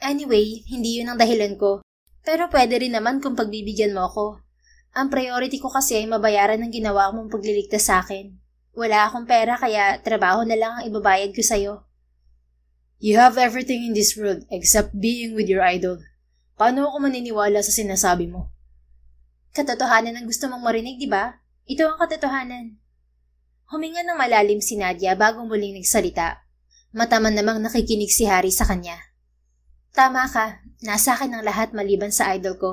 Anyway, hindi yun ang dahilan ko. Pero pwede rin naman kung pagbibigyan mo ako. Ang priority ko kasi ay mabayaran ng ginawa mong pagliligtas sa akin. Wala akong pera kaya trabaho na lang ang ibabayad ko sa'yo.
You have everything in this world except being with your idol. Paano ako maniniwala sa sinasabi mo?
Katotohanan ang gusto mong marinig, di ba? Ito ang katotohanan. Huminga ng malalim si Nadia bago muling nagsalita. Mataman namang nakikinig si Harry sa kanya. Tama ka, nasa akin ang lahat maliban sa idol ko.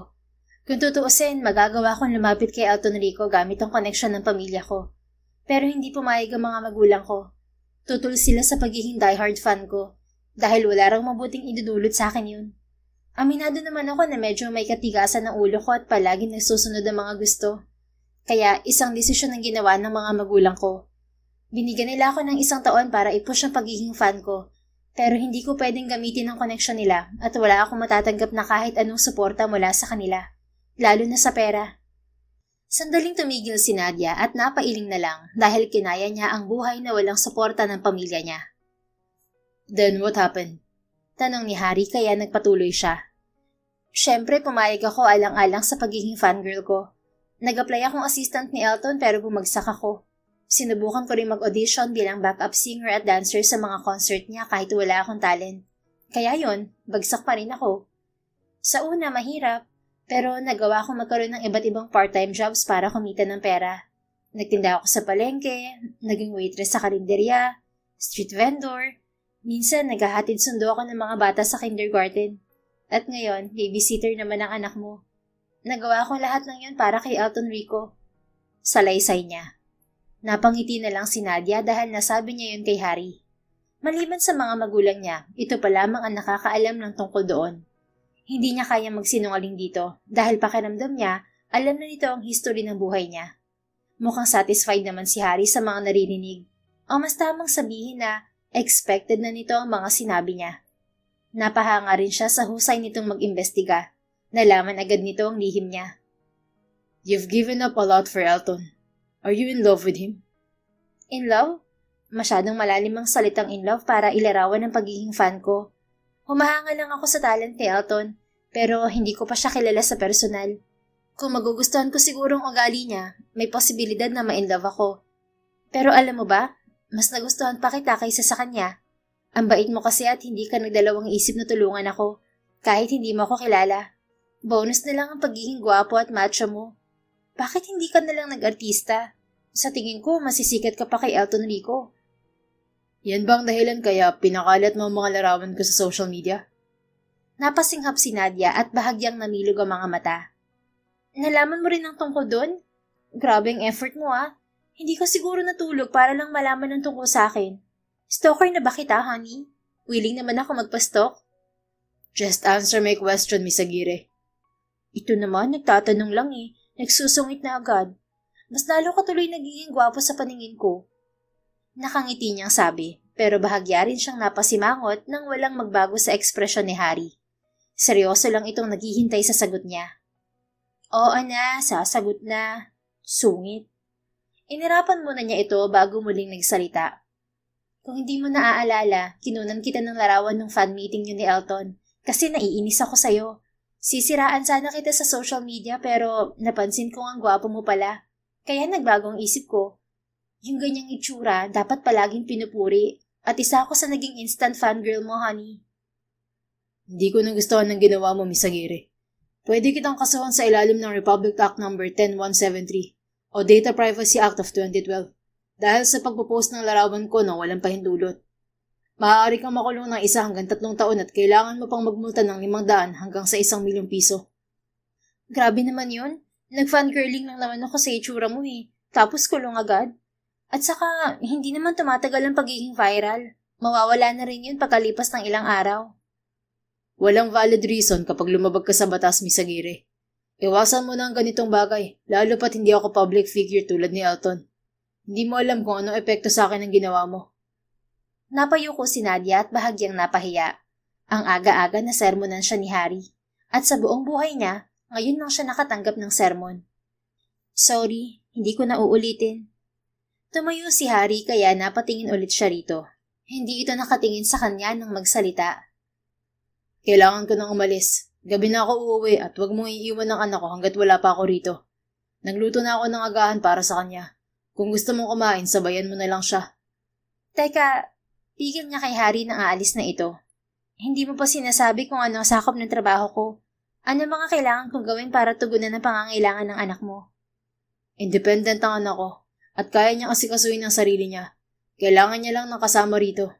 Kung tutuusin, magagawa kong lumapit kay Alton Rico gamit ang koneksyon ng pamilya ko. Pero hindi pumayag ang mga magulang ko. Tutul sila sa pagiging diehard fan ko. Dahil wala rang mabuting idudulot sa akin yun. Aminado naman ako na medyo may katigasan ng ulo ko at palaging nagsusunod ang mga gusto. Kaya isang desisyon ang ginawa ng mga magulang ko. Binigyan nila ako ng 1 taon para i-push ang pagiging fan ko. Pero hindi ko pwedeng gamitin ang koneksyon nila at wala akong matatanggap na kahit anong suporta mula sa kanila. Lalo na sa pera. Sandaling tumigil si Nadia at napailing na lang dahil kinaya niya ang buhay na walang suporta ng pamilya niya.
Then what happened?
Tanong ni Harry kaya nagpatuloy siya. Siyempre pumayag ako alang-alang sa pagiging fangirl ko. Nag-apply akong assistant ni Elton pero bumagsak ako. Sinubukan ko rin mag-audition bilang backup singer at dancer sa mga concert niya kahit wala akong talent. Kaya yon, bagsak pa rin ako. Sa una mahirap. Pero nagawa ko magkaroon ng iba't ibang part-time jobs para kumita ng pera. Nagtinda ako sa palengke, naging waitress sa karinderya, street vendor. Minsan naghahatid sundo ako ng mga bata sa kindergarten. At ngayon, babysitter naman ang anak mo. Nagawa ko lahat ng yun para kay Alton Rico. Salaysay niya. Napangiti na lang si Nadia dahil nasabi niya yun kay Harry. Maliban sa mga magulang niya, ito pa lamang ang nakakaalam ng tungkol doon. Hindi niya kaya magsinungaling dito dahil pakiramdam niya, alam na nito ang history ng buhay niya. Mukhang satisfied naman si Harry sa mga naririnig. O mas tamang sabihin na expected na nito ang mga sinabi niya. Napahanga rin siya sa husay nitong mag-imbestiga. Nalaman agad nito ang lihim niya.
You've given up a lot for Elton. Are you in love with him?
In love? Masyadong malalim ang salitang in love para ilarawan ang pagiging fan ko. Humahanga lang ako sa talent ni Elton, pero hindi ko pa siya kilala sa personal. Kung magugustuhan ko sigurong ugali niya, may posibilidad na ma-inlove ako. Pero alam mo ba, mas nagustuhan pa kita kaysa sa kanya. Ang bait mo kasi at hindi ka nagdalawang isip na tulungan ako, kahit hindi mo ako kilala. Bonus na lang ang pagiging gwapo at macho mo. Bakit hindi ka na lang nag-artista? Sa tingin ko, masisikat ka pa kay Alton Rico.
Yan bang dahilan kaya pinakalat mo ang mga larawan ko sa social media?
Napasinghap si Nadia at bahagyang namilog ang mga mata. Nalaman mo rin ang tungkol doon? Grabe ang effort mo Hindi ka siguro natulog para lang malaman ang tungkol sa akin. Stalker na ba kita, honey? Willing naman ako magpa-stalk?
Just answer my question, Miss Aguirre.
Ito naman, nagtatanong lang Nagsusungit na agad. Mas lalo ka tuloy nagiging gwapo sa paningin ko. Nakangiti niyang sabi, pero bahagya rin siyang napasimangot nang walang magbago sa ekspresyon ni Harry. Seryoso lang itong naghihintay sa sagot niya. Oo na, sasagot na. Sungit. Inirapan muna niya ito bago muling nagsalita. Kung hindi mo naaalala, kinunan kita ng larawan ng fan meeting niyo ni Elton kasi naiinis ako sa'yo. Sisiraan sana kita sa social media pero napansin ko ang gwapo mo pala. Kaya nagbagong isip ko. Yung ganyang itsura, dapat palaging pinupuri. At isa ako sa naging instant fangirl mo, honey.
Hindi ko nagustuhan ng ginawa mo, Miss Aguirre. Pwede kitang kasuhan sa ilalim ng Republic Act No. 10173 o Data Privacy Act of 2012 dahil sa pagpo-post ng larawan ko na walang pahintulot. Maaari kang makulong ng 1 hanggang 3 taon at kailangan mo pang magmulta ng 500 hanggang sa 1,000,000 piso.
Grabe naman yun. Nag-fangirling lang naman ako sa itsura mo eh. Tapos kulong agad. At saka, hindi naman tumatagal ang pagiging viral. Mawawala na rin yun pagkalipas ng ilang araw.
Walang valid reason kapag lumabag ka sa batas, Miss Aguirre. Iwasan mo na ang ganitong bagay, lalo pat hindi ako public figure tulad ni Elton. Hindi mo alam kung anong epekto sa akin ang ginawa mo.
Napayo ko si Nadia at bahagyang napahiya. Ang aga-aga na sermonan siya ni Harry. At sa buong buhay niya, ngayon lang siya nakatanggap ng sermon. Sorry, hindi ko na uulitin. Tumayo si Harry kaya napatingin ulit siya rito. Hindi ito nakatingin sa kanya nang magsalita.
Kailangan ko nang umalis. Gabi na ako uuwi at huwag mong iiwan ng anak ko hanggat wala pa ako rito. Nagluto na ako ng agahan para sa kanya. Kung gusto mong kumain, sabayan mo na lang siya.
Teka, tigil niya kay Harry na aalis na ito. Hindi mo pa sinasabi kung ano ang sakop ng trabaho ko. Ano mga kailangan kong gawin para tugunan ang pangangailangan ng anak mo?
Independent ang anak ko at kaya niyang asikasuhin ang sarili niya. Kailangan niya lang ng kasama rito.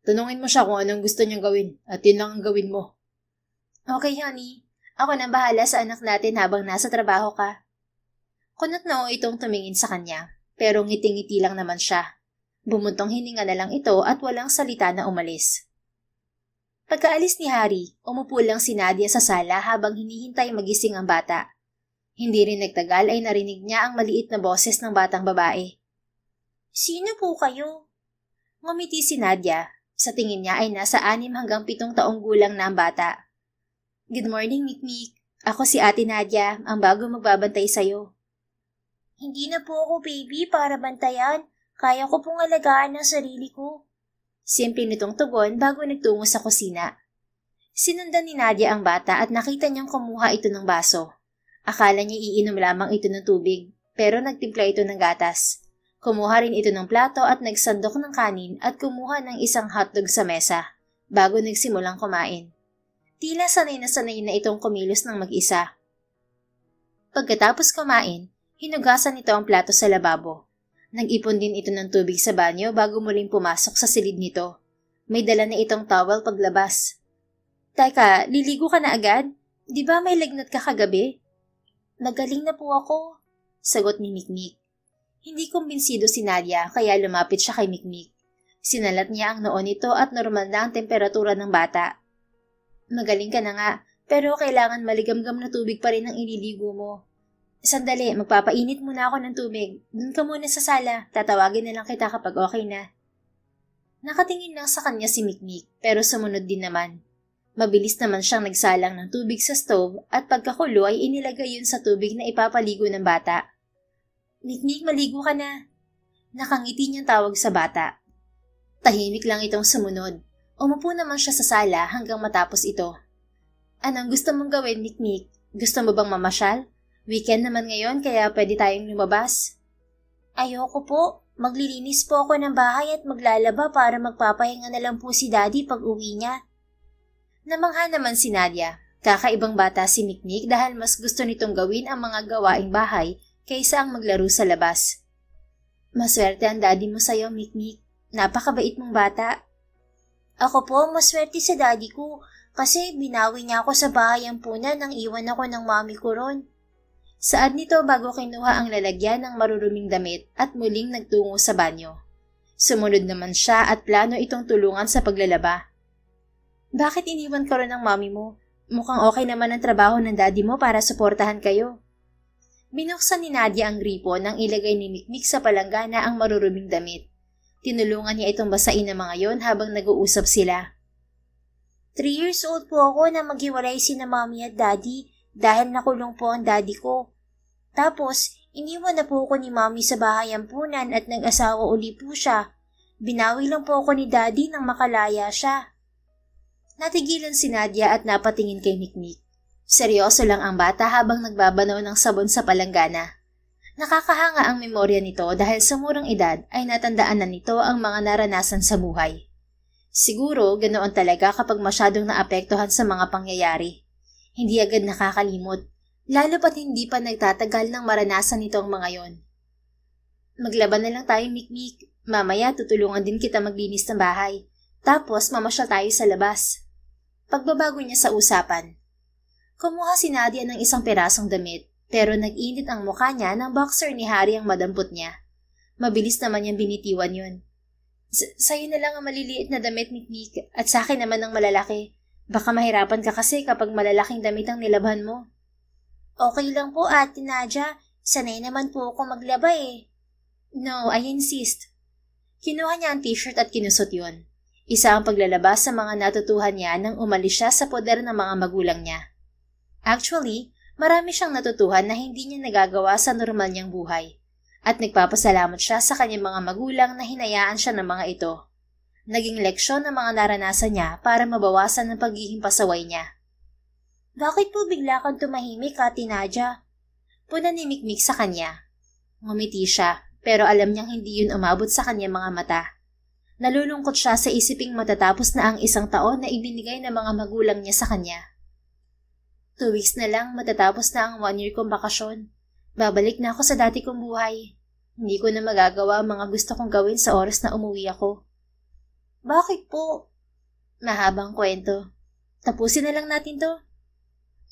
Tanungin mo siya kung anong gusto niyang gawin at yun lang ang gawin mo.
Okay, honey. Ako nang bahala sa anak natin habang nasa trabaho ka. Kunot noo itong tumingin sa kanya, pero ngiting-ngiti lang naman siya. Bumuntong hininga na lang ito at walang salita na umalis. Pagkaalis ni Harry, umupo lang si Nadia sa sala habang hinihintay magising ang bata. Hindi rin nagtagal ay narinig niya ang maliit na boses ng batang babae. Sino po kayo? Ngumiti si Nadia. Sa tingin niya ay nasa 6 hanggang 7 taong gulang na ang bata. Good morning, Mikmik. Ako si Ate Nadia, ang bago magbabantay sa'yo. Hindi na po ako baby para bantayan. Kaya ko pong alagaan ang sarili ko. Simple nitong tugon bago nagtungo sa kusina. Sinundan ni Nadia ang bata at nakita niyang kumuha ito ng baso. Akala niya iinom lamang ito ng tubig, pero nagtimpla ito ng gatas. Kumuha rin ito ng plato at nagsandok ng kanin at kumuha ng isang hotdog sa mesa, bago nagsimulang kumain. Tila sanay na itong kumilos ng mag-isa. Pagkatapos kumain, hinugasan nito ang plato sa lababo. Nag-ipon din ito ng tubig sa banyo bago muling pumasok sa silid nito. May dala na itong towel paglabas. Teka, liligo ka na agad? Di ba may lagnat ka kagabi? Nagaling na po ako, sagot ni Mikmik. Hindi kumbinsido si Nadia kaya lumapit siya kay Mikmik. Sinalat niya ang noo nito at normal na ang temperatura ng bata. Magaling ka na nga, pero kailangan maligamgam na tubig pa rin ang ililigo mo. Sandali, magpapainit muna ako ng tubig. Doon ka muna sa sala, tatawagin na lang kita kapag okay na. Nakatingin lang sa kanya si Mikmik, pero sumunod din naman. Mabilis naman siyang nagsalang ng tubig sa stove at pagkakulo ay inilagay yun sa tubig na ipapaligo ng bata. Mikmik, maligo ka na. Nakangiti niyang tawag sa bata. Tahimik lang itong sumunod. Umupo naman siya sa sala hanggang matapos ito. Anong gusto mong gawin, Mikmik? Gusto mo bang mamasyal? Weekend naman ngayon kaya pwede tayong lumabas. Ayoko po. Maglilinis po ako ng bahay at maglalaba para magpapahinga na lang po si Daddy pag uwi niya. Namangha naman si Nadia. Kakaibang bata si Mikmik dahil mas gusto nitong gawin ang mga gawaing bahay kaysa ang maglaro sa labas. Maswerte ang daddy mo sa'yo, Mikmik. Napakabait mong bata. Ako po, maswerte sa daddy ko kasi binawi niya ako sa bahay ang puna nang iwan ako ng mami ko ron. Saad nito bago kinuha ang lalagyan ng maruruming damit at muling nagtungo sa banyo. Sumunod naman siya at plano itong tulungan sa paglalaba. Bakit iniwan ka ron ng mami mo? Mukhang okay naman ang trabaho ng daddy mo para suportahan kayo. Binuksan ni Nadia ang gripo nang ilagay ni Mikmik sa palanggana ang maruruming damit. Tinulungan niya itong basain ng mga yon habang nag-uusap sila. 3 years old po ako na maghiwalay sina mommy at daddy. dahil nakulong po ang daddy ko. Tapos, iniwan na po ako ni mommy sa bahay ampunan at nag-asawa uli po siya. Binawi lang po ako ni daddy nang makalaya siya. Natigilan si Nadia at napatingin kay Mikmik. Seryoso lang ang bata habang nagbabanaw ng sabon sa palanggana. Nakakahanga ang memorya nito dahil sa murang edad ay natandaan na nito ang mga naranasan sa buhay. Siguro ganoon talaga kapag masyadong naapektuhan sa mga pangyayari. Hindi agad nakakalimot, lalo pat hindi pa nagtatagal ng maranasan nito ang mga yon. Maglaban na lang tayo, Mikmik. Mamaya tutulungan din kita maglinis ng bahay. Tapos mamasyal tayo sa labas. Pagbabago niya sa usapan. Kumuha si Nadia ng isang perasong damit, pero nag-init ang mukha niya ng boxer ni Harry ang madampot niya. Mabilis naman niyang binitiwan yun. Sa'yo na lang ang maliliit na damit, Mikmik, at sa akin naman ang malalaki. Baka mahirapan ka kasi kapag malalaking damit ang nilabhan mo. Okay lang po, Ate Nadia. Sanay naman po ako maglaba eh. No, I insist. Kinuha niya ang t-shirt at kinusot yun. Isa ang paglalabas sa mga natutuhan niya nang umalis siya sa poder ng mga magulang niya. Actually, marami siyang natutuhan na hindi niya nagagawa sa normal niyang buhay. At nagpapasalamat siya sa kanyang mga magulang na hinayaan siya ng mga ito. Naging leksyon ang mga naranasan niya para mabawasan ang pagiging pasaway niya. Bakit po bigla kang tumahimik, Ate Nadia? Puna ni Mikmik sa kanya. Ngumiti siya, pero alam niyang hindi yun umabot sa kanyang mga mata. Nalulungkot siya sa isiping matatapos na ang isang taon na ibinigay ng mga magulang niya sa kanya. 2 weeks na lang matatapos na ang 1 year kong bakasyon. Babalik na ako sa dati kong buhay. Hindi ko na magagawa ang mga gusto kong gawin sa oras na umuwi ako. Bakit po? Mahabang kwento. Tapusin na lang natin to.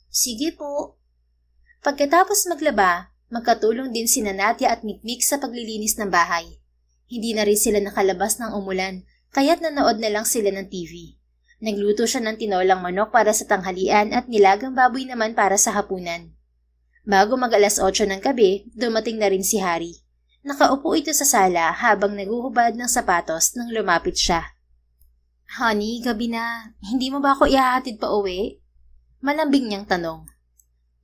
Sige po. Pagkatapos maglaba, magkatulong din sina Nadia at Mikmik sa paglilinis ng bahay. Hindi na rin sila nakalabas ng umulan, kaya't nanood na lang sila ng TV. Nagluto siya ng tinolang manok para sa tanghalian at nilagang baboy naman para sa hapunan. Bago mag-alas 8 ng gabi, dumating na rin si Harry. Nakaupo ito sa sala habang naguhubad ng sapatos nang lumapit siya. Honey, gabi na. Hindi mo ba ako ihahatid pa uwi? Malambing niyang tanong.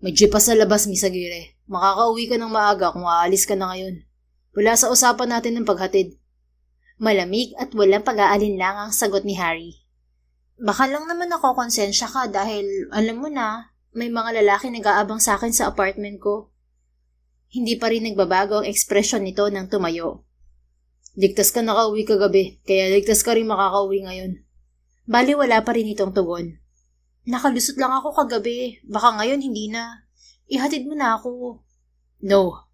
May jeep pa sa labas, Miss Aguirre. Makakauwi ka ng maaga kung aalis ka na ngayon. Wala sa usapan natin ng paghatid.
Malamig at walang pag-aalin-lang ang sagot ni Harry. Baka lang naman ako konsensya ka dahil, alam mo na, may mga lalaki nag-aabang sa akin sa apartment ko. Hindi pa rin nagbabago ang ekspresyon nito nang tumayo.
Ligtas ka nakauwi kagabi, kaya ligtas ka rin makakauwi ngayon.
Bali wala pa rin itong tugon. Nakalusot lang ako kagabi, baka ngayon hindi na. Ihatid mo na ako.
No.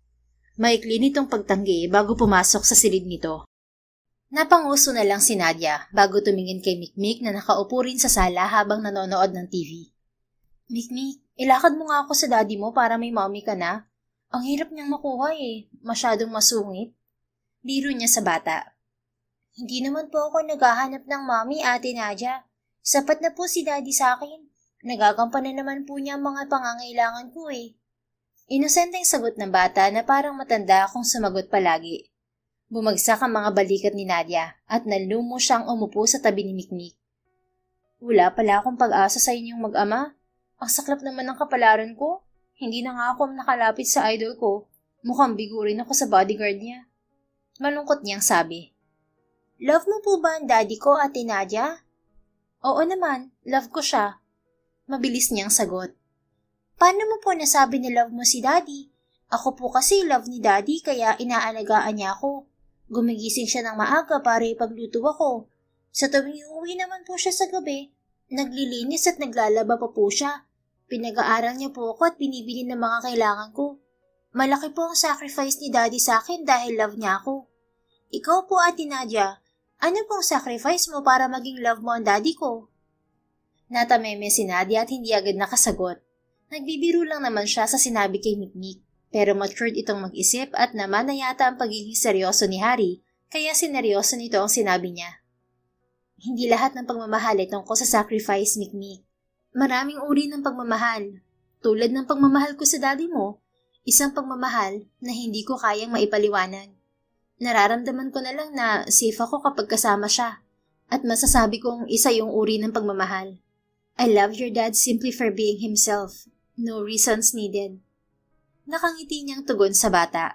Maikli nitong pagtanggi bago pumasok sa silid nito. Napanguso na lang si Nadia bago tumingin kay Mikmik na nakaupo rin sa sala habang nanonood ng TV. Mikmik, ilakad mo nga ako sa daddy mo para may mommy ka na. Ang hirap niyang makuha eh, masyadong masungit. Biro niya sa bata. Hindi naman po ako naghahanap ng mommy, Ate Nadia. Sapat na po si daddy sa akin. Nagagampanan naman po niya ang mga pangangailangan ko eh. Inosenteng sagot ng bata na parang matanda akong sumagot palagi. Bumagsak ang mga balikat ni Nadia at nalumo siyang umupo sa tabi ni Mikmik. Wala pala akong pag-asa sa inyong mag-ama. Ang saklap naman ng kapalaran ko. Hindi na nga ako nakalapit sa idol ko. Mukhang bigo rin ako sa bodyguard niya. Malungkot niyang sabi. Love mo po ba ang daddy ko, Ate Nadia? Oo naman, love ko siya. Mabilis niyang sagot. Paano mo po nasabi na love mo si daddy? Ako po kasi love ni daddy kaya inaalagaan niya ako. Gumigising siya ng maaga para ipagluto ako. Sa tuwing uuwi naman po siya sa gabi, naglilinis at naglalaba pa po siya. Pinag-aaral niya po ako at binibili ng mga kailangan ko. Malaki po ang sacrifice ni daddy sa akin dahil love niya ako. Ikaw po, Ate Nadia, ano pong sacrifice mo para maging love mo ang daddy ko? Natameme si Nadia at hindi agad nakasagot. Nagbibiro lang naman siya sa sinabi kay Mikmik. Pero matured itong mag-isip at naman na yata ang pagiging seryoso ni Harry, kaya sineryoso nito ang sinabi niya. Hindi lahat ng pagmamahal ay tungkol sa sacrifice, Mikmik. Maraming uri ng pagmamahal. Tulad ng pagmamahal ko sa daddy mo, isang pagmamahal na hindi ko kayang maipaliwanag. Nararamdaman ko na lang na safe ako kapag kasama siya, at masasabi kong isa yung uri ng pagmamahal. I love your dad simply for being himself. No reasons needed. Nakangiti niyang tugon sa bata.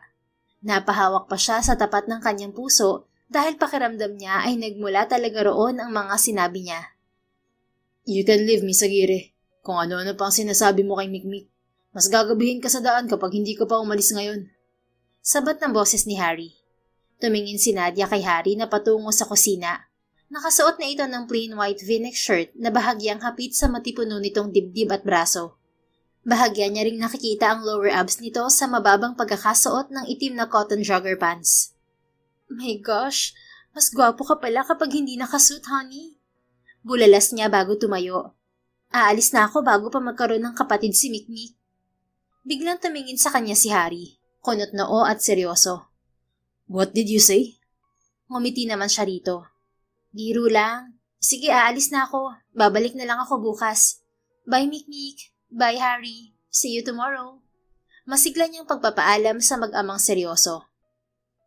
Napahawak pa siya sa tapat ng kanyang puso dahil pakiramdam niya ay nagmula talaga roon ang mga sinabi niya.
You can leave, Miss Aguirre. Kung ano-ano pang sinasabi mo kay Mikmik. Mas gagabihin ka sa daan kapag hindi ka pa umalis ngayon.
Sabat ng boses ni Harry. Tumingin si Nadia kay Harry na patungo sa kusina. Nakasuot na ito ng plain white v-neck shirt na bahagyang hapit sa matipuno nitong dibdib at braso. Bahagya niya ring nakikita ang lower abs nito sa mababang pagkakasuot ng itim na cotton jogger pants. My gosh, mas gwapo ka pala kapag hindi nakasuit, honey. Bulalas niya bago tumayo. Aalis na ako bago pa magkaroon ng kapatid si Mikmik. Biglang tumingin sa kanya si Harry, kunot noo at seryoso.
What did you say?
Ngumiti naman siya rito. Biro lang. Sige, aalis na ako. Babalik na lang ako bukas. Bye, Mikmik. Bye, Harry. See you tomorrow. Masigla niyang pagpapaalam sa mag-amang seryoso.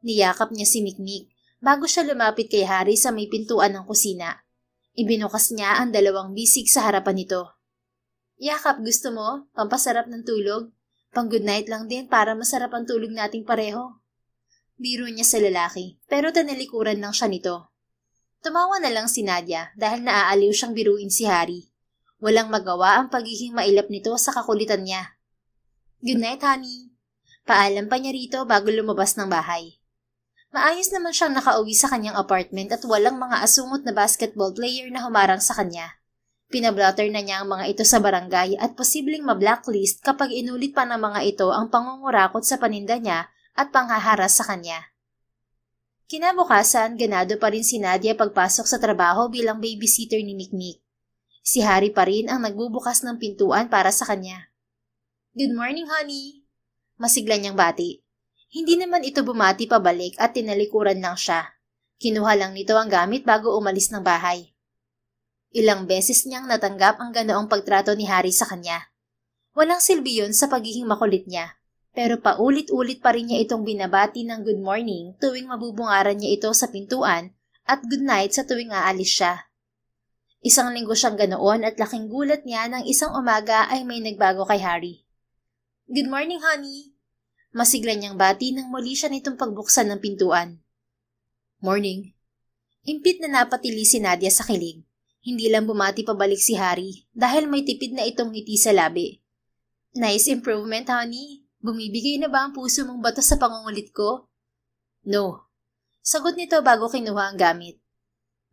Niyakap niya si Mikmik bago siya lumapit kay Harry sa may pintuan ng kusina. Ibinukas niya ang dalawang bisig sa harapan nito. Yakap, gusto mo? Pampasarap ng tulog? Pang good night lang din para masarap ang tulog nating pareho. Biro niya sa lalaki, pero tanalikuran lang siya nito. Tumawa na lang si Nadia dahil naaaliw siyang biruin si Harry. Walang magawa ang pagiging mailap nito sa kakulitan niya. Good night, honey. Paalam pa niya rito bago lumabas ng bahay. Maayos naman siyang nakauwi sa kanyang apartment at walang mga asungot na basketball player na humarang sa kanya. Pinablotter na niya ang mga ito sa barangay at posibleng ma-blacklist kapag inulit pa ng mga ito ang pangungurakot sa paninda niya at panghaharas sa kanya. Kinabukasan, ganado pa rin si Nadia pagpasok sa trabaho bilang babysitter ni Mikmik. Si Harry pa rin ang nagbubukas ng pintuan para sa kanya. Good morning, honey. Masigla niyang bati. Hindi naman ito bumati pabalik at tinalikuran lang siya. Kinuha lang nito ang gamit bago umalis ng bahay. Ilang beses niyang natanggap ang ganoong pagtrato ni Harry sa kanya. Walang silbi yun sa pagiging makulit niya, pero paulit-ulit pa rin niya itong binabati ng good morning tuwing mabubungaran niya ito sa pintuan at good night sa tuwing aalis siya. Isang linggo siyang ganoon at laking gulat niya nang isang umaga ay may nagbago kay Harry. Good morning, honey. Masigla niyang bati nang muli siya nitong pagbuksan ng pintuan.
Morning.
Impit na napatili si Nadia sa kilig. Hindi lang bumati pabalik si Harry dahil may tipid na itong ngiti sa labi. Nice improvement, honey. Bumibigay na ba ang puso mong bato sa pangungulit ko? No. Sagot nito bago kinuha ang gamit.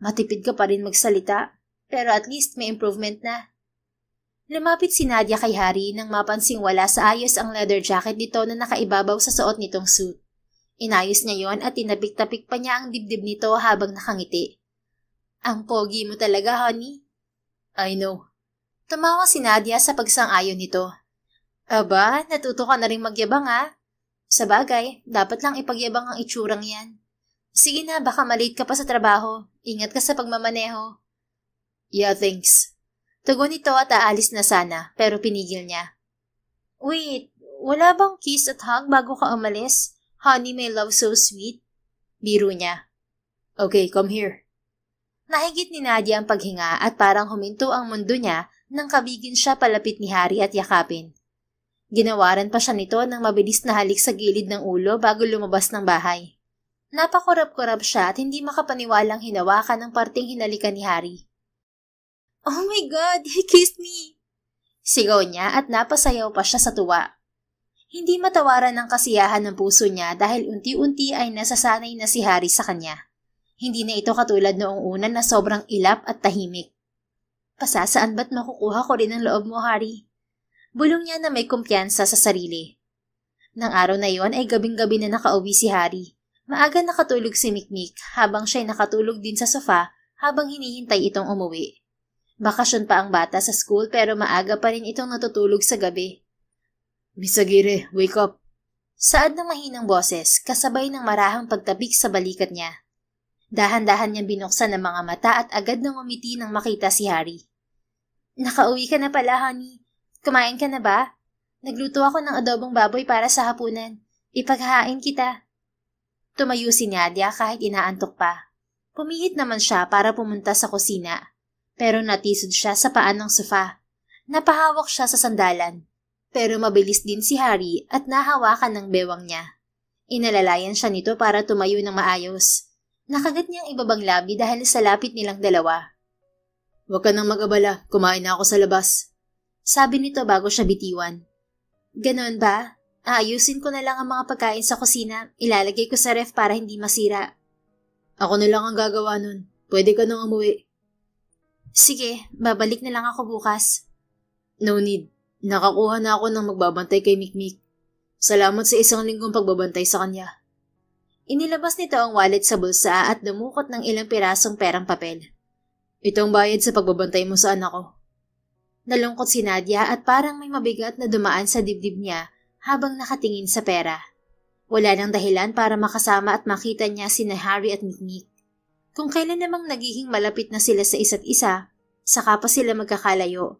Matipid ka pa rin magsalita, pero at least may improvement na. Lumapit si Nadia kay Harry nang mapansing wala sa ayos ang leather jacket nito na nakaibabaw sa suot nitong suit. Inayos niya yon at tinapik-tapik pa niya ang dibdib nito habang nakangiti. Ang pogi mo talaga, honey.
I know.
Tumawa si Nadia sa pagsang-ayon nito. Aba, natuto ka na rin magyabang ha? Sa bagay, dapat lang ipagyabang ang itsurang yan. Sige na, baka malate ka pa sa trabaho. Ingat ka sa pagmamaneho.
Yeah, thanks.
Tugon nito at aalis na sana, pero pinigil niya. Wait, wala bang kiss at hug bago ka umalis? Honey, my love so sweet. Biro niya.
Okay, come here.
Nahigit ni Nadia ang paghinga at parang huminto ang mundo niya nang kabigin siya palapit ni Harry at yakapin. Ginawaran pa siya nito ng mabilis na halik sa gilid ng ulo bago lumabas ng bahay. Napakurap-kurap siya at hindi makapaniwalang hinawakan ng parting hinalikan ni Harry. Oh my God, he kissed me! Sigaw niya at napasayaw pa siya sa tuwa. Hindi matawaran ng kasiyahan ng puso niya dahil unti-unti ay nasasanay na si Harry sa kanya. Hindi na ito katulad noong una na sobrang ilap at tahimik. Pasasaan ba't makukuha ko rin ang loob mo, Harry? Bulong niya na may kumpiyansa sa sarili. Nang araw na yon ay gabing-gabi na nakauwi si Harry. Maaga nakatulog si Mikmik habang siya'y nakatulog din sa sofa habang hinihintay itong umuwi. Bakasyon pa ang bata sa school pero maaga pa rin itong natutulog sa gabi.
Miss Aguirre, wake up!
Saad ng mahinang boses kasabay ng marahang pagtapik sa balikat niya. Dahan-dahan niyang binuksan ang mga mata at agad nang umiti nang makita si Harry. Nakauwi ka na pala, honey. Kumain ka na ba? Nagluto ako ng adobong baboy para sa hapunan. Ipaghahain kita. Tumayo si Nadia kahit inaantok pa. Pumihit naman siya para pumunta sa kusina. Pero natisod siya sa paan ng sofa. Napahawak siya sa sandalan. Pero mabilis din si Harry at nahawakan ng bewang niya. Inalalayan siya nito para tumayo ng maayos. Nakagat niyang ibabang labi dahil sa lapit nilang dalawa.
Huwag ka nang mag-abala, kumain na ako sa labas.
Sabi nito bago siya bitiwan. Ganon ba? Aayusin ko na lang ang mga pagkain sa kusina. Ilalagay ko sa ref para hindi masira.
Ako na lang ang gagawa nun. Pwede ka nang umuwi.
Sige, babalik na lang ako bukas.
No need. Nakakuha na ako ng magbabantay kay Mikmik. Salamat sa 1 linggong pagbabantay sa kanya.
Inilabas nito ang wallet sa bulsa at dumukot ng ilang pirasong perang papel.
Ito ang bayad sa pagbabantay mo sa anak ko.
Nalungkot si Nadia at parang may mabigat na dumaan sa dibdib niya habang nakatingin sa pera. Wala nang dahilan para makasama at makita niya sina Harry at Mikmik. Kung kailan namang nagiging malapit na sila sa isa't isa, saka pa sila magkakalayo.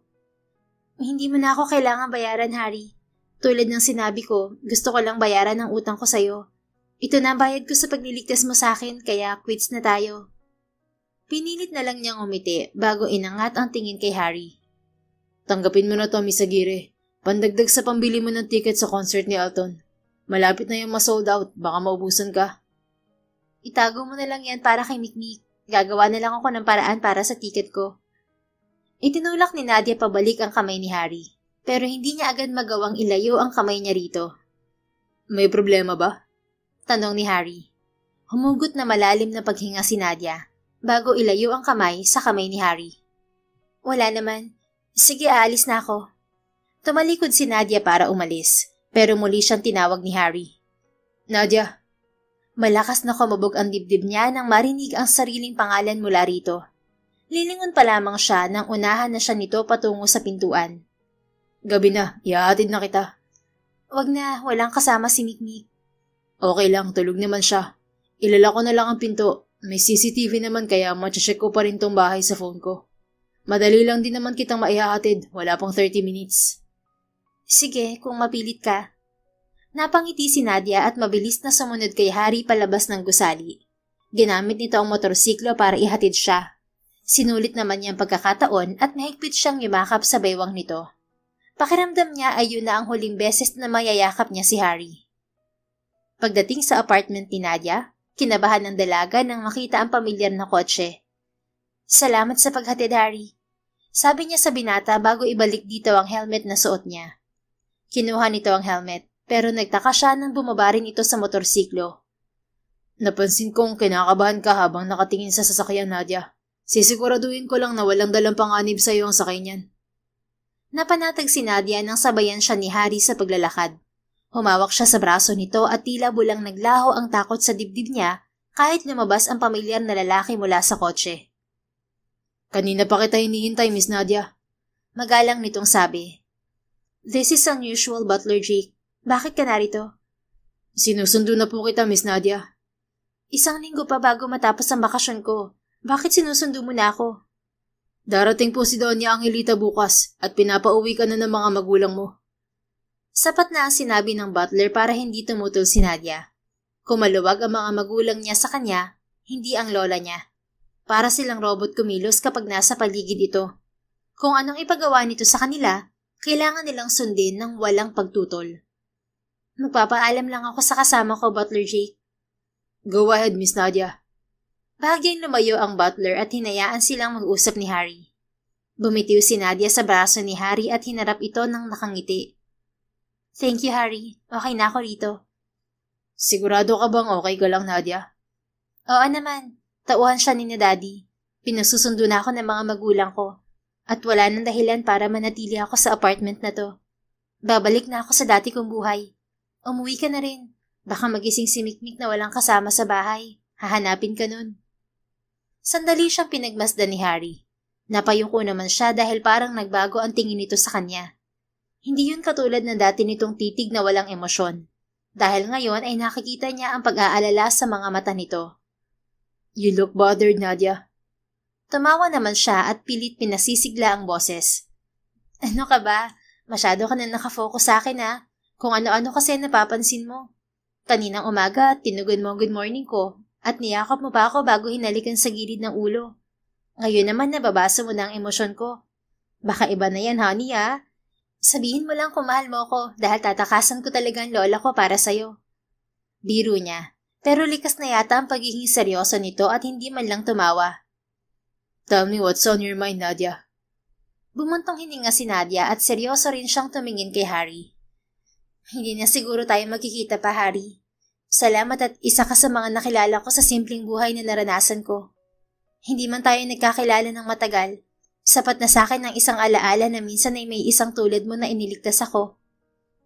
Hindi mo na ako kailangan bayaran, Harry. Tulad ng sinabi ko, gusto ko lang bayaran ang utang ko sa'yo. Ito na ang bayad ko sa pagliligtas mo sa akin, kaya quits na tayo. Pinilit na lang niyang umiti bago inangat ang tingin kay Harry.
Tanggapin mo na to, Miss Aguirre. Pandagdag sa pambili mo ng ticket sa concert ni Alton. Malapit na yung ma-sold out, baka maubusan ka.
Itago mo na lang yan para kay Mikmik. Gagawa na lang ako ng paraan para sa ticket ko. Itinulak ni Nadia pabalik ang kamay ni Harry, pero hindi niya agad magawang ilayo ang kamay niya rito.
May problema ba?
Tanong ni Harry. Humugot na malalim na paghinga si Nadia, bago ilayo ang kamay sa kamay ni Harry. Wala naman. Sige, aalis na ako. Tumalikod si Nadia para umalis, pero muli siyang tinawag ni Harry.
Nadia.
Malakas na kumabog ang dibdib niya nang marinig ang sariling pangalan mula rito. Lilingon pa lamang siya nang unahan na siya nito patungo sa pintuan.
Gabi na, ihahatid na kita.
Wag na, walang kasama si Mikmik.
Okay lang, tulog naman siya. Ilala ko na lang ang pinto. May CCTV naman kaya matcheck ko pa rin tong bahay sa phone ko. Madali lang din naman kitang maihahatid, wala pang 30 minutes.
Sige, kung mapilit ka. Napangiti si Nadia at mabilis na sumunod kay Harry palabas ng gusali. Ginamit nito ang motorsiklo para ihatid siya. Sinulit naman niya ang pagkakataon at mahigpit siyang yumakap sa baywang nito. Pakiramdam niya ay yun na ang huling beses na mayayakap niya si Harry. Pagdating sa apartment ni Nadia, kinabahan ng dalaga nang makita ang pamilyar na kotse. Salamat sa paghatid, Harry. Sabi niya sa binata bago ibalik dito ang helmet na suot niya. Kinuha nito ang helmet. Pero nagtaka siya nang bumaba rin ito sa motorsiklo.
Napansin kong kinakabahan ka habang nakatingin sa sasakyan, Nadia. Sisiguraduhin ko lang na walang dalang panganib sa iyo ang sakay niyan.
Napanatag si Nadia nang sabayan siya ni Harry sa paglalakad. Humawak siya sa braso nito at tila bulang naglaho ang takot sa dibdib niya kahit lumabas ang pamilyar na lalaki mula sa kotse.
Kanina pa kita hinihintay, Miss Nadia.
Magalang nitong sabi. This is unusual, Butler Jake. Bakit ka narito?
Sinusundo na po kita, Miss Nadia.
1 linggo pa bago matapos ang bakasyon ko. Bakit sinusundo mo na ako?
Darating po si Doña Angelita bukas at pinapauwi ka na ng mga magulang mo.
Sapat na ang sinabi ng butler para hindi tumutol si Nadia. Kumaluwag ang mga magulang niya sa kanya, hindi ang lola niya. Para silang robot kumilos kapag nasa paligid ito. Kung anong ipagawa nito sa kanila, kailangan nilang sundin ng walang pagtutol. Magpapaalam lang ako sa kasama ko, Butler Jake.
Go ahead, Miss Nadia.
Bahagyang lumayo ang butler at hinayaan silang mag-usap ni Harry. Bumitiw si Nadia sa braso ni Harry at hinarap ito ng nakangiti. Thank you, Harry. Okay na ako rito.
Sigurado ka bang okay ka lang, Nadia?
Oo naman. Tauhan siya ni Daddy. Pinasusundo na ako ng mga magulang ko. At wala nang dahilan para manatili ako sa apartment na to. Babalik na ako sa dati kong buhay. Umuwi ka na rin. Baka magising si Mikmik na walang kasama sa bahay. Hahanapin ka nun. Sandali siyang pinagmasdan ni Harry. Napayuko naman siya dahil parang nagbago ang tingin nito sa kanya. Hindi yun katulad ng dati nitong titig na walang emosyon. Dahil ngayon ay nakikita niya ang pag-aalala sa mga mata nito.
You look bothered, Nadia.
Tumawa naman siya at pilit pinasisigla ang boses. Ano ka ba? Masyado ka na nakafocus sa akin ha. Kung ano-ano kasi napapansin mo. Kaninang umaga, tinugon mo good morning ko at niyakap mo pa ako bago hinalikan sa gilid ng ulo. Ngayon naman nababasa mo na ang emosyon ko. Baka iba na yan, honey ha? Sabihin mo lang kung mahal mo ko dahil tatakasan ko talaga ang lola ko para sa'yo. Biro niya, pero likas na yata ang pagiging seryoso nito at hindi man lang tumawa.
Tell me what's on your mind, Nadia.
Bumuntong hininga si Nadia at seryoso rin siyang tumingin kay Harry. Hindi na siguro tayo magkikita pa, Harry. Salamat at isa ka sa mga nakilala ko sa simpleng buhay na naranasan ko. Hindi man tayo nagkakilala ng matagal. Sapat na sa akin ang isang alaala na minsan ay may isang tulad mo na iniligtas ako.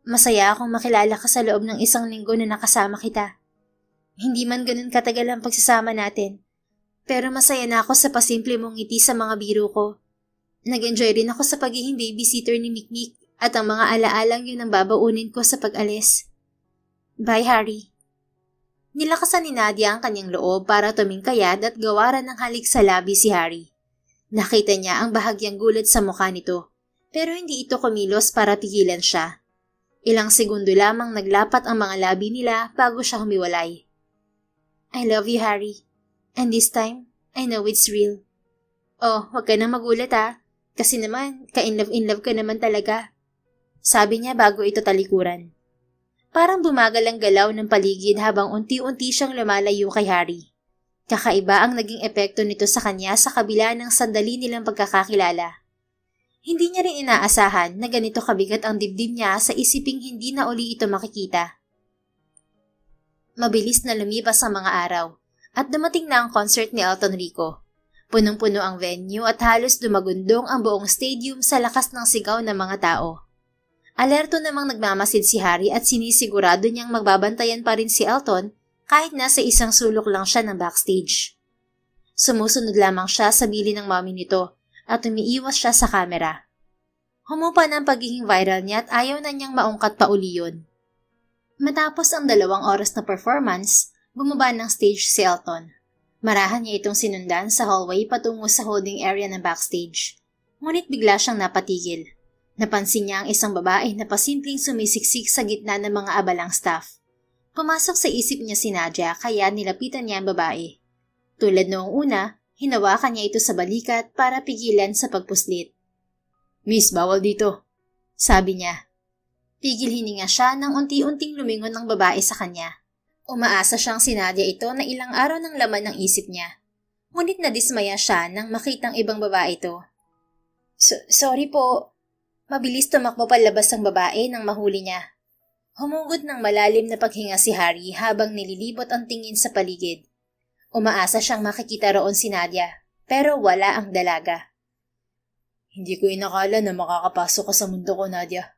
Masaya akong makilala ka sa loob ng isang linggo na nakasama kita. Hindi man ganun katagal ang pagsasama natin. Pero masaya na ako sa pasimple mong ngiti sa mga biro ko. Nag-enjoy rin ako sa pagiging babysitter ni Mikmik at ang mga alaalang yun ang babaunin ko sa pag-alis. Bye, Harry. Nilakasan ni Nadia ang kanyang loob para tumingkayad at gawaran ng halik sa labi si Harry. Nakita niya ang bahagyang gulat sa mukha nito, pero hindi ito kumilos para pigilan siya. Ilang segundo lamang naglapat ang mga labi nila bago siya humiwalay. I love you, Harry. And this time, I know it's real. Oh, huwag ka nang magulat kasi naman, in love ka naman talaga. Sabi niya bago ito talikuran. Parang bumagal ang galaw ng paligid habang unti-unti siyang lumalayo kay Harry. Kakaiba ang naging epekto nito sa kanya sa kabila ng sandali nilang pagkakakilala. Hindi niya rin inaasahan na ganito kabigat ang dibdib niya sa isiping hindi na uli ito makikita. Mabilis na lumipas ang mga araw at dumating na ang concert ni Elton Rico. Punong-puno ang venue at halos dumagundong ang buong stadium sa lakas ng sigaw ng mga tao. Alerto namang nagmamasid si Harry at sinisigurado niyang magbabantayan pa rin si Elton kahit nasa isang sulok lang siya ng backstage. Sumusunod lamang siya sa bili ng mami nito at umiiwas siya sa kamera. Humupa na ang pagiging viral niya at ayaw na niyang maungkat pa uli yun. Matapos ang 2 oras na performance, bumaba ng stage si Elton. Marahan niya itong sinundan sa hallway patungo sa holding area ng backstage. Ngunit bigla siyang napatigil. Napansin niya ang isang babae na pasimpleng sumisiksik sa gitna ng mga abalang staff. Pumasok sa isip niya si Nadia kaya nilapitan niya ang babae. Tulad noong una, hinawakan niya ito sa balikat para pigilan sa pagpuslit.
Miss, bawal dito,
sabi niya. Pigil hininga siya nang unti-unting lumingon ng babae sa kanya. Umaasa siyang si Nadia ito na ilang araw ng laman ng isip niya. Ngunit nadismaya siya nang makitang ibang babae ito. Sorry po. Mabilis tumakbo palabas ang babae nang mahuli niya. Humugod ng malalim na paghinga si Harry habang nililibot ang tingin sa paligid. Umaasa siyang makikita roon si Nadia, pero wala ang dalaga.
Hindi ko inakala na makakapasok ka sa mundo ko, Nadia.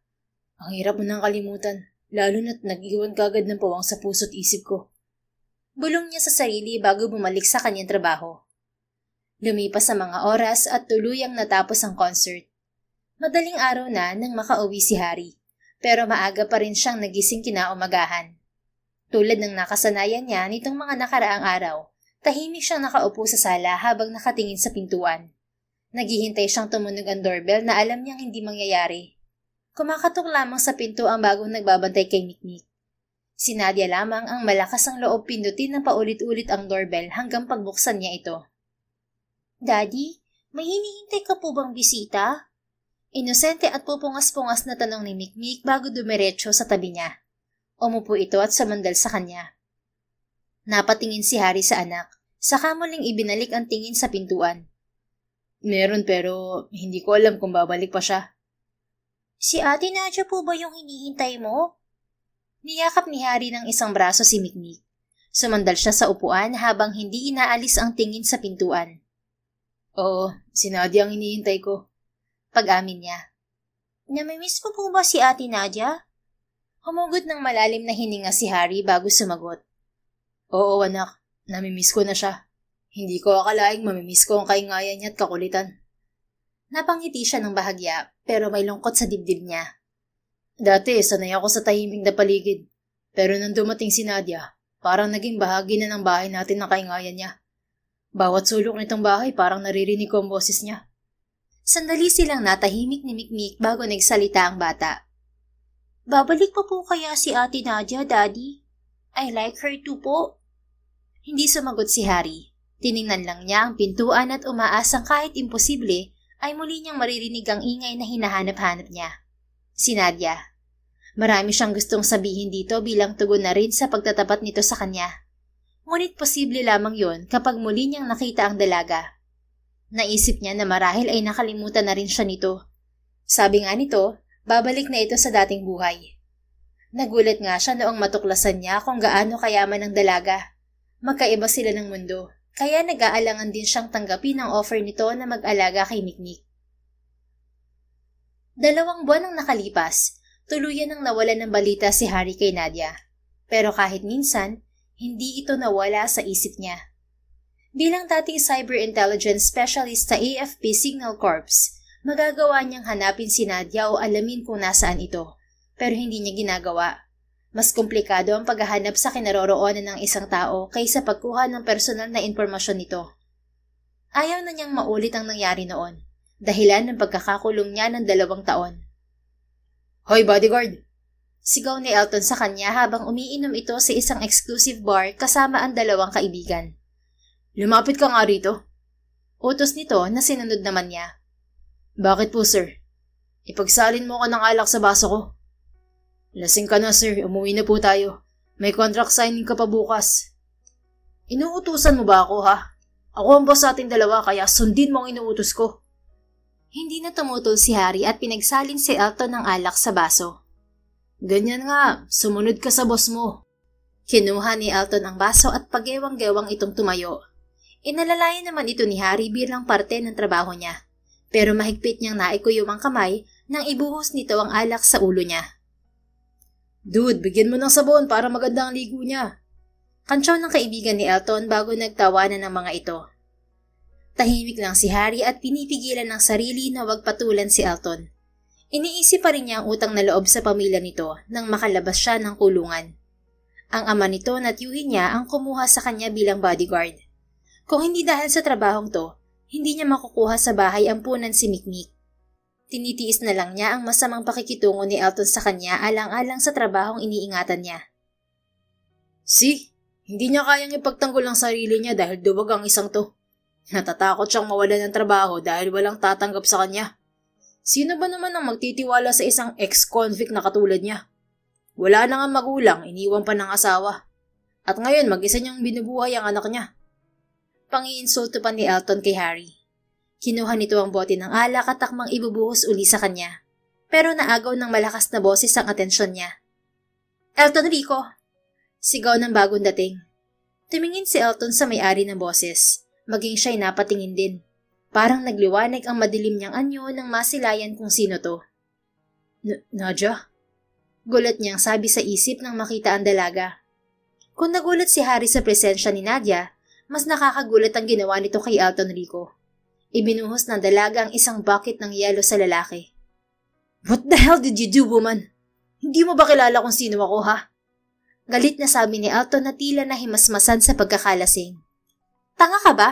Ang hirap mo nang kalimutan, lalo na't nag-iwan kagad ng pawang sa puso't isip ko.
Bulong niya sa sarili bago bumalik sa kanyang trabaho. Lumipas ang mga oras at tuluyang natapos ang concert. Madaling araw na nang makauwi si Harry, pero maaga pa rin siyang nagising kinaumagahan. Tulad ng nakasanayan niya nitong mga nakaraang araw, tahimik siyang nakaupo sa sala habang nakatingin sa pintuan. Naghihintay siyang tumunog ang doorbell na alam niyang hindi mangyayari. Kumakatok lamang sa pinto ang bagong nagbabantay kay Mikmik. Si Nadia lamang ang malakas ang loob pindutin ng paulit-ulit ang doorbell hanggang pagbuksan niya ito. Daddy, may hinihintay ka po bang bisita? Inosente at pupungas-pungas na tanong ni Mikmik bago dumiretso sa tabi niya. Umupo ito at sumandal sa kanya. Napatingin si Harry sa anak, saka muling ibinalik ang tingin sa pintuan.
Meron pero hindi ko alam kung babalik pa siya.
Si Ate Nadia po ba yung hinihintay mo? Niyakap ni Harry ng isang braso si Mikmik. Sumandal siya sa upuan habang hindi inaalis ang tingin sa pintuan.
Oo, si Nadia ang hinihintay ko.
Pag-amin niya. Namimiss ko po ba si Ate Nadia? Humugod ng malalim na hininga si Harry bago sumagot.
Oo anak, namimiss ko na siya. Hindi ko akalaing mamimiss ko ang kaingayan niya at kakulitan.
Napangiti siya ng bahagya pero may lungkot sa dibdib niya.
Dati sanay ako sa tahimik na paligid. Pero nang dumating si Nadia, parang naging bahagi na ng bahay natin ang kaingayan niya. Bawat sulok nitong bahay parang naririnig ko ang boses niya.
Sandali silang natahimik ni Mikmik bago nagsalita ang bata. Babalik pa po kaya si Ate Nadia, Daddy? I like her too po. Hindi sumagot si Harry. Tiningnan lang niya ang pintuan at umaasang kahit imposible ay muli niyang maririnig ang ingay na hinahanap-hanap niya. Si Nadia. Marami siyang gustong sabihin dito bilang tugon na rin sa pagtatapat nito sa kanya. Ngunit posible lamang yon kapag muli niyang nakita ang dalaga. Naisip niya na marahil ay nakalimutan na rin siya nito. Sabi nga nito, babalik na ito sa dating buhay. Nagulat nga siya noong matuklasan niya kung gaano kayaman ang dalaga. Magkaiba sila ng mundo, kaya nag-aalangan din siyang tanggapin ang offer nito na mag-alaga kay Mikmik. 2 buwan ang nakalipas, tuluyan ang nawalan ng balita si Harry kay Nadia. Pero kahit minsan, hindi ito nawala sa isip niya. Bilang dating cyber intelligence specialist sa AFP Signal Corps, magagawa niyang hanapin si Nadia o alamin kung nasaan ito. Pero hindi niya ginagawa. Mas komplikado ang paghahanap sa kinaroroonan ng isang tao kaysa pagkuha ng personal na impormasyon nito. Ayaw na niyang maulit ang nangyari noon, dahilan ng pagkakakulong niya ng 2 taon. "Hoy, bodyguard!" Sigaw ni Elton sa kanya habang umiinom ito sa isang exclusive bar kasama ang 2 kaibigan. "Lumapit ka nga rito." Utos nito na sinunod naman niya. "Bakit po, sir?" "Ipagsalin mo ka ng alak sa baso ko." "Lasing ka na, sir. Umuwi na po tayo. May contract signing ka pa bukas." "Inuutusan mo ba ako, ha? Ako ang boss sa ating 2 kaya sundin mo ang inuutos ko." Hindi na tumutol si Harry at pinagsalin si Elton ng alak sa baso. "Ganyan nga, sumunod ka sa boss mo." Kinuha ni Elton ang baso at pagewang-gewang itong tumayo. Inalalayan naman ito ni Harry bilang parte ng trabaho niya. Pero mahigpit niyang naikuyom ang kamay nang ibuhos nito ang alak sa ulo niya. "Dude, bigyan mo ng sabon para maganda ang ligo niya." Kantsaw ng kaibigan ni Elton bago nagtawanan ng mga ito. Tahimik lang si Harry at pinipigilan ng sarili na wag patulan si Elton. Iniisip pa rin niya ang utang na loob sa pamilya nito nang makalabas siya ng kulungan. Ang ama nito na tiyuhin niya ang kumuha sa kanya bilang bodyguard. Kung hindi dahil sa trabahong to, hindi niya makukuha sa bahay ang punan si Mikmik. Tinitiis na lang niya ang masamang pakikitungo ni Elton sa kanya alang-alang sa trabahong iniingatan niya. Hindi niya kayang ipagtanggol ang sarili niya dahil duwag ang isang to. Natatakot siyang mawalan ng trabaho dahil walang tatanggap sa kanya. Sino ba naman ang magtitiwala sa isang ex-convict na katulad niya? Wala na nga magulang, iniwan pa ng asawa. At ngayon mag-isa niyang binubuhay ang anak niya. Pangiinsulto pa ni Elton kay Harry. Kinuha nito ang bote ng alak at takmang ibubuhos uli sa kanya. Pero naagaw ng malakas na boses ang atensyon niya. "Elton Rico!" Sigaw ng bagong dating. Tumingin si Elton sa may-ari ng boses. Maging siya'y napatingin din. Parang nagliwanag ang madilim niyang anyo nang masilayan kung sino to. Nadia? Gulat niyang sabi sa isip nang makita ang dalaga. Kung nagulat si Harry sa presensya ni Nadia, mas nakakagulat ang ginawa nito kay Elton Rico. Ibinuhos ng dalaga ang isang bucket ng yelo sa lalaki. "What the hell did you do, woman? Hindi mo ba kilala kung sino ako, ha?" Galit na sabi ni Elton na tila nahimasmasan sa pagkakalasing. "Tanga ka ba?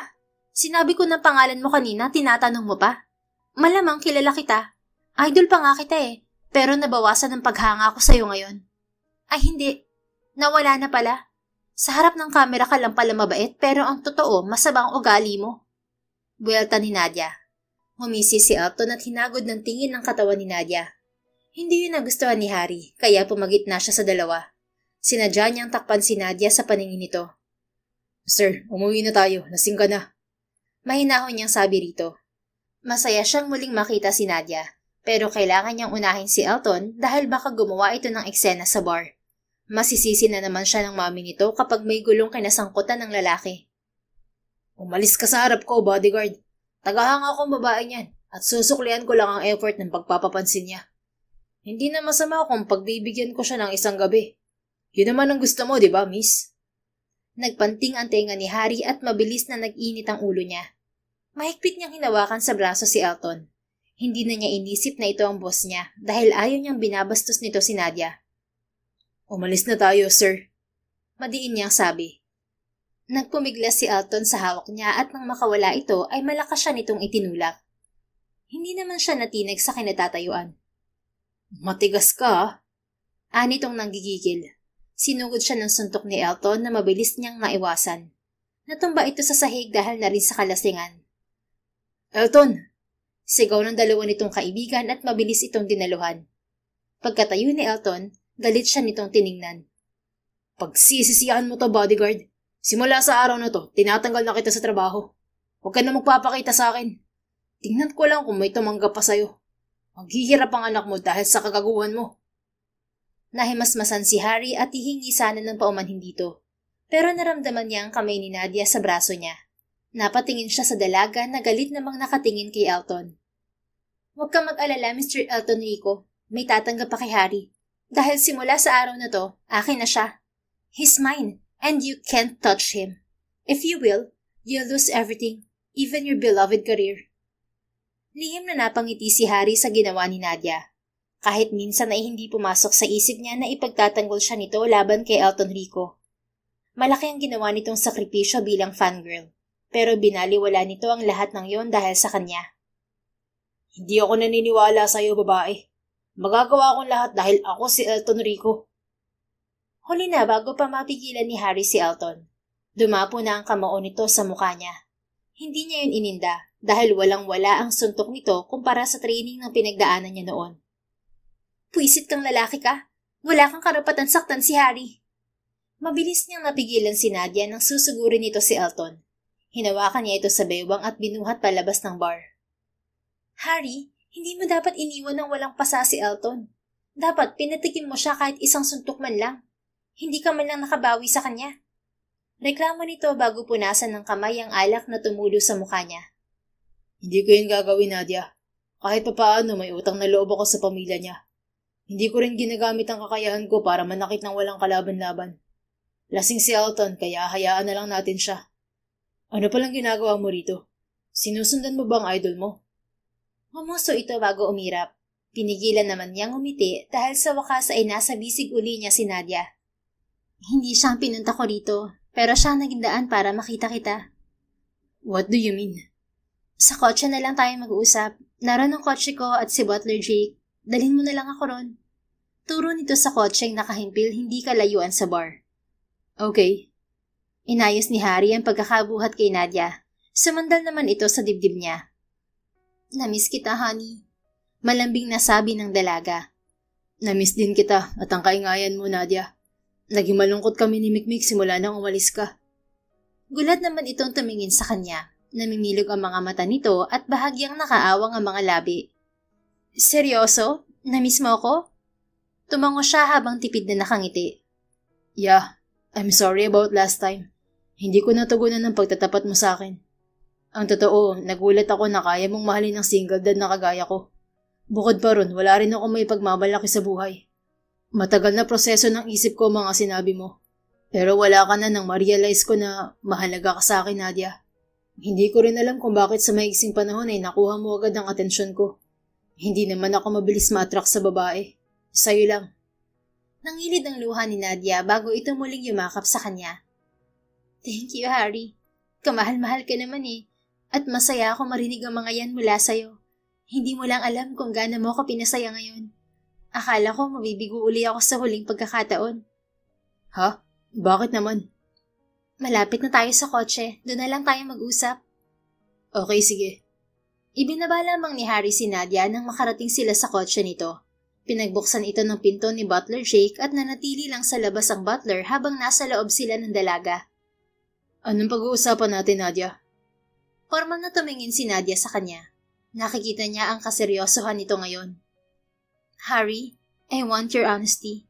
Sinabi ko ng pangalan mo kanina, tinatanong mo pa? Malamang kilala kita. Idol pa nga kita eh, pero nabawasan ang paghanga ko sa'yo ngayon." "Ay hindi, nawala na pala. Sa harap ng kamera ka lang pala mabait pero ang totoo, masamang ugali mo." Buwelta ni Nadia. Humisi si Elton at hinagod ng tingin ng katawan ni Nadia. Hindi yun nagustuhan ni Harry, kaya pumagit na siya sa 2. Sinadya niyang takpan si Nadia sa paningin nito. "Sir, umuwi na tayo. Lasing ka na." Mahinahon niyang sabi rito. Masaya siyang muling makita si Nadia, pero kailangan niyang unahin si Elton dahil baka gumawa ito ng eksena sa bar. Masisisi na naman siya ng mami nito kapag may gulong kinasangkutan ng lalaki. "Umalis ka sa harap ko, bodyguard. Tagahanga akong babae niyan at susuklian ko lang ang effort ng pagpapapansin niya. Hindi na masama kung pagbibigyan ko siya ng isang gabi. Yun naman ang gusto mo, di ba, miss?" Nagpanting ang tenga ni Harry at mabilis na nag-init ang ulo niya. Mahigpit niyang hinawakan sa braso si Elton. Hindi na niya inisip na ito ang boss niya dahil ayaw niyang binabastos nito si Nadia. "Umalis na tayo, sir." Madiin niyang sabi. Nagpumiglas si Elton sa hawak niya at nang makawala ito ay malakas siya nitong itinulak. Hindi naman siya natinag sa kinatatayuan. "Matigas ka, ah." Anitong nanggigigil. Sinugod siya ng suntok ni Elton na mabilis niyang maiwasan. Natumba ito sa sahig dahil na rin sa kalasingan. "Elton!" Sigaw ng 2 nitong kaibigan at mabilis itong dinaluhan. Pagkatayo ni Elton, galit siya nitong tiningnan.
Pagsisisihan mo to, bodyguard. Simula sa araw na to, tinatanggal na kita sa trabaho. Huwag ka na magpapakita sa akin. Tingnan ko lang kung may tumanggap pa sa'yo. Maghihirap ang anak mo dahil sa kagaguhan mo.
Nahimasmasan si Harry at hihingi sana ng paumanhin dito. Pero naramdaman niya ang kamay ni Nadia sa braso niya. Napatingin siya sa dalaga na galit namang nakatingin kay Elton. Huwag kang mag-alala, Mr. Elton Rico. May tatanggap pa kay Harry. Dahil simula sa araw na to, akin na siya. He's mine, and you can't touch him. If you will, you'll lose everything, even your beloved career. Lihim na napangiti si Harry sa ginawa ni Nadia. Kahit minsan ay hindi pumasok sa isip niya na ipagtatanggol siya nito laban kay Elton Rico. Malaki ang ginawa nitong sakripisyo bilang fangirl, pero binaliwala nito ang lahat ng yon dahil sa kanya.
Hindi ako naniniwala sa iyo, babae. Magagawa akong lahat dahil ako si Elton Rico.
Huli na bago pa mapigilan ni Harry si Elton. Dumapo na ang kamao nito sa mukha niya. Hindi niya yun ininda dahil walang-wala ang suntok nito kumpara sa training ng pinagdaanan niya noon. Puisit kang lalaki ka. Wala kang karapatan saktan si Harry. Mabilis niyang napigilan si Nadia nang susugurin nito si Elton. Hinawakan niya ito sa bewang at binuhat palabas ng bar. Harry, hindi mo dapat iniwan ng walang pasa si Elton. Dapat pinatikim mo siya kahit isang suntok man lang. Hindi ka man lang nakabawi sa kanya. Reklamo nito bago punasan ng kamay ang alak na tumulo sa mukha niya.
Hindi ko yun gagawin, Nadia. Kahit pa paano may utang na loob ako sa pamilya niya. Hindi ko rin ginagamit ang kakayahan ko para manakit ng walang kalaban-laban. Lasing si Elton kaya hayaan na lang natin siya. Ano palang ginagawa mo rito? Sinusundan mo bang idol mo?
Humuso ito bago umirap. Pinigilan naman niyang umiti dahil sa wakas ay nasa bisig uli niya si Nadia. Hindi siya ang pinunta ko rito, pero siya ang naging daan para makita kita.
What do you mean?
Sa kotse na lang tayo mag-uusap. Naroon ang kotse ko at si Butler Jake. Dalhin mo na lang ako ron. Turo nito sa kotseng nakahimpil hindi kalayuan sa bar.
Okay.
Inayos ni Harry ang pagkakabuhat kay Nadia. Sumandal naman ito sa dibdib niya. Namiss kita, honey. Malambing na sabi ng dalaga.
Namiss din kita at ang kaingayan mo, Nadia. Naging malungkot kami ni Mikmik simula nang umalis ka.
Gulat naman itong tumingin sa kanya. Namimilog ang mga mata nito at bahagyang nakaawang ang mga labi. Seryoso? Namiss mo ako? Tumango siya habang tipid na nakangiti.
Yeah, I'm sorry about last time. Hindi ko natugunan ng pagtatapat mo sa akin. Ang totoo, nagulat ako na kaya mong mahalin ng single dad na kagaya ko. Bukod pa ron, wala rin ako may pagmamalaki sa buhay. Matagal na proseso ng isip ko mga sinabi mo. Pero wala ka na nang ma-realize ko na mahalaga ka sa akin, Nadia. Hindi ko rin alam kung bakit sa maiksing panahon ay nakuha mo agad ang atensyon ko. Hindi naman ako mabilis ma-attract sa babae. Sa'yo lang.
Nangilid ang luha ni Nadia bago ito muling yumakap sa kanya. Thank you, Harry. Kamahal-mahal ka naman eh. At masaya ako marinig ang mga yan mula sa'yo. Hindi mo lang alam kung gaano mo ako pinasaya ngayon. Akala ko mabibigo uli ako sa huling pagkakataon.
Ha? Bakit naman?
Malapit na tayo sa kotse. Doon na lang tayo mag-usap.
Okay, sige.
Ibinaba lamang ni Harry si Nadia nang makarating sila sa kotse nito. Pinagbuksan ito ng pinto ni Butler Jake at nanatili lang sa labas ang butler habang nasa loob sila ng dalaga.
Anong pag-uusapan natin, Nadia?
Formal na tumingin si Nadia sa kanya. Nakikita niya ang kaseryosohan nito ngayon. Harry, I want your honesty.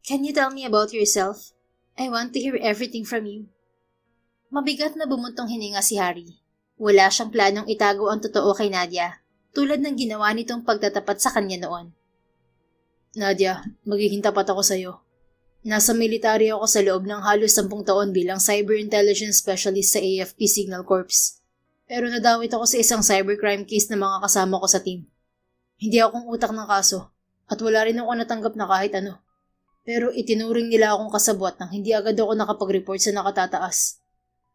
Can you tell me about yourself? I want to hear everything from you. Mabigat na bumuntong hininga si Harry. Wala siyang planong itago ang totoo kay Nadia, tulad ng ginawa nitong pagtatapat sa kanya noon.
Nadia, magiging tapat ako sa'yo. Nasa military ako sa loob ng halos 10 taon bilang Cyber Intelligence Specialist sa AFP Signal Corps. Pero nadawit ako sa isang cybercrime case na mga kasama ko sa team. Hindi akong utak ng kaso at wala rin ako natanggap na kahit ano. Pero itinuring nila akong kasabwat nang hindi agad ako nakapag-report sa nakatataas.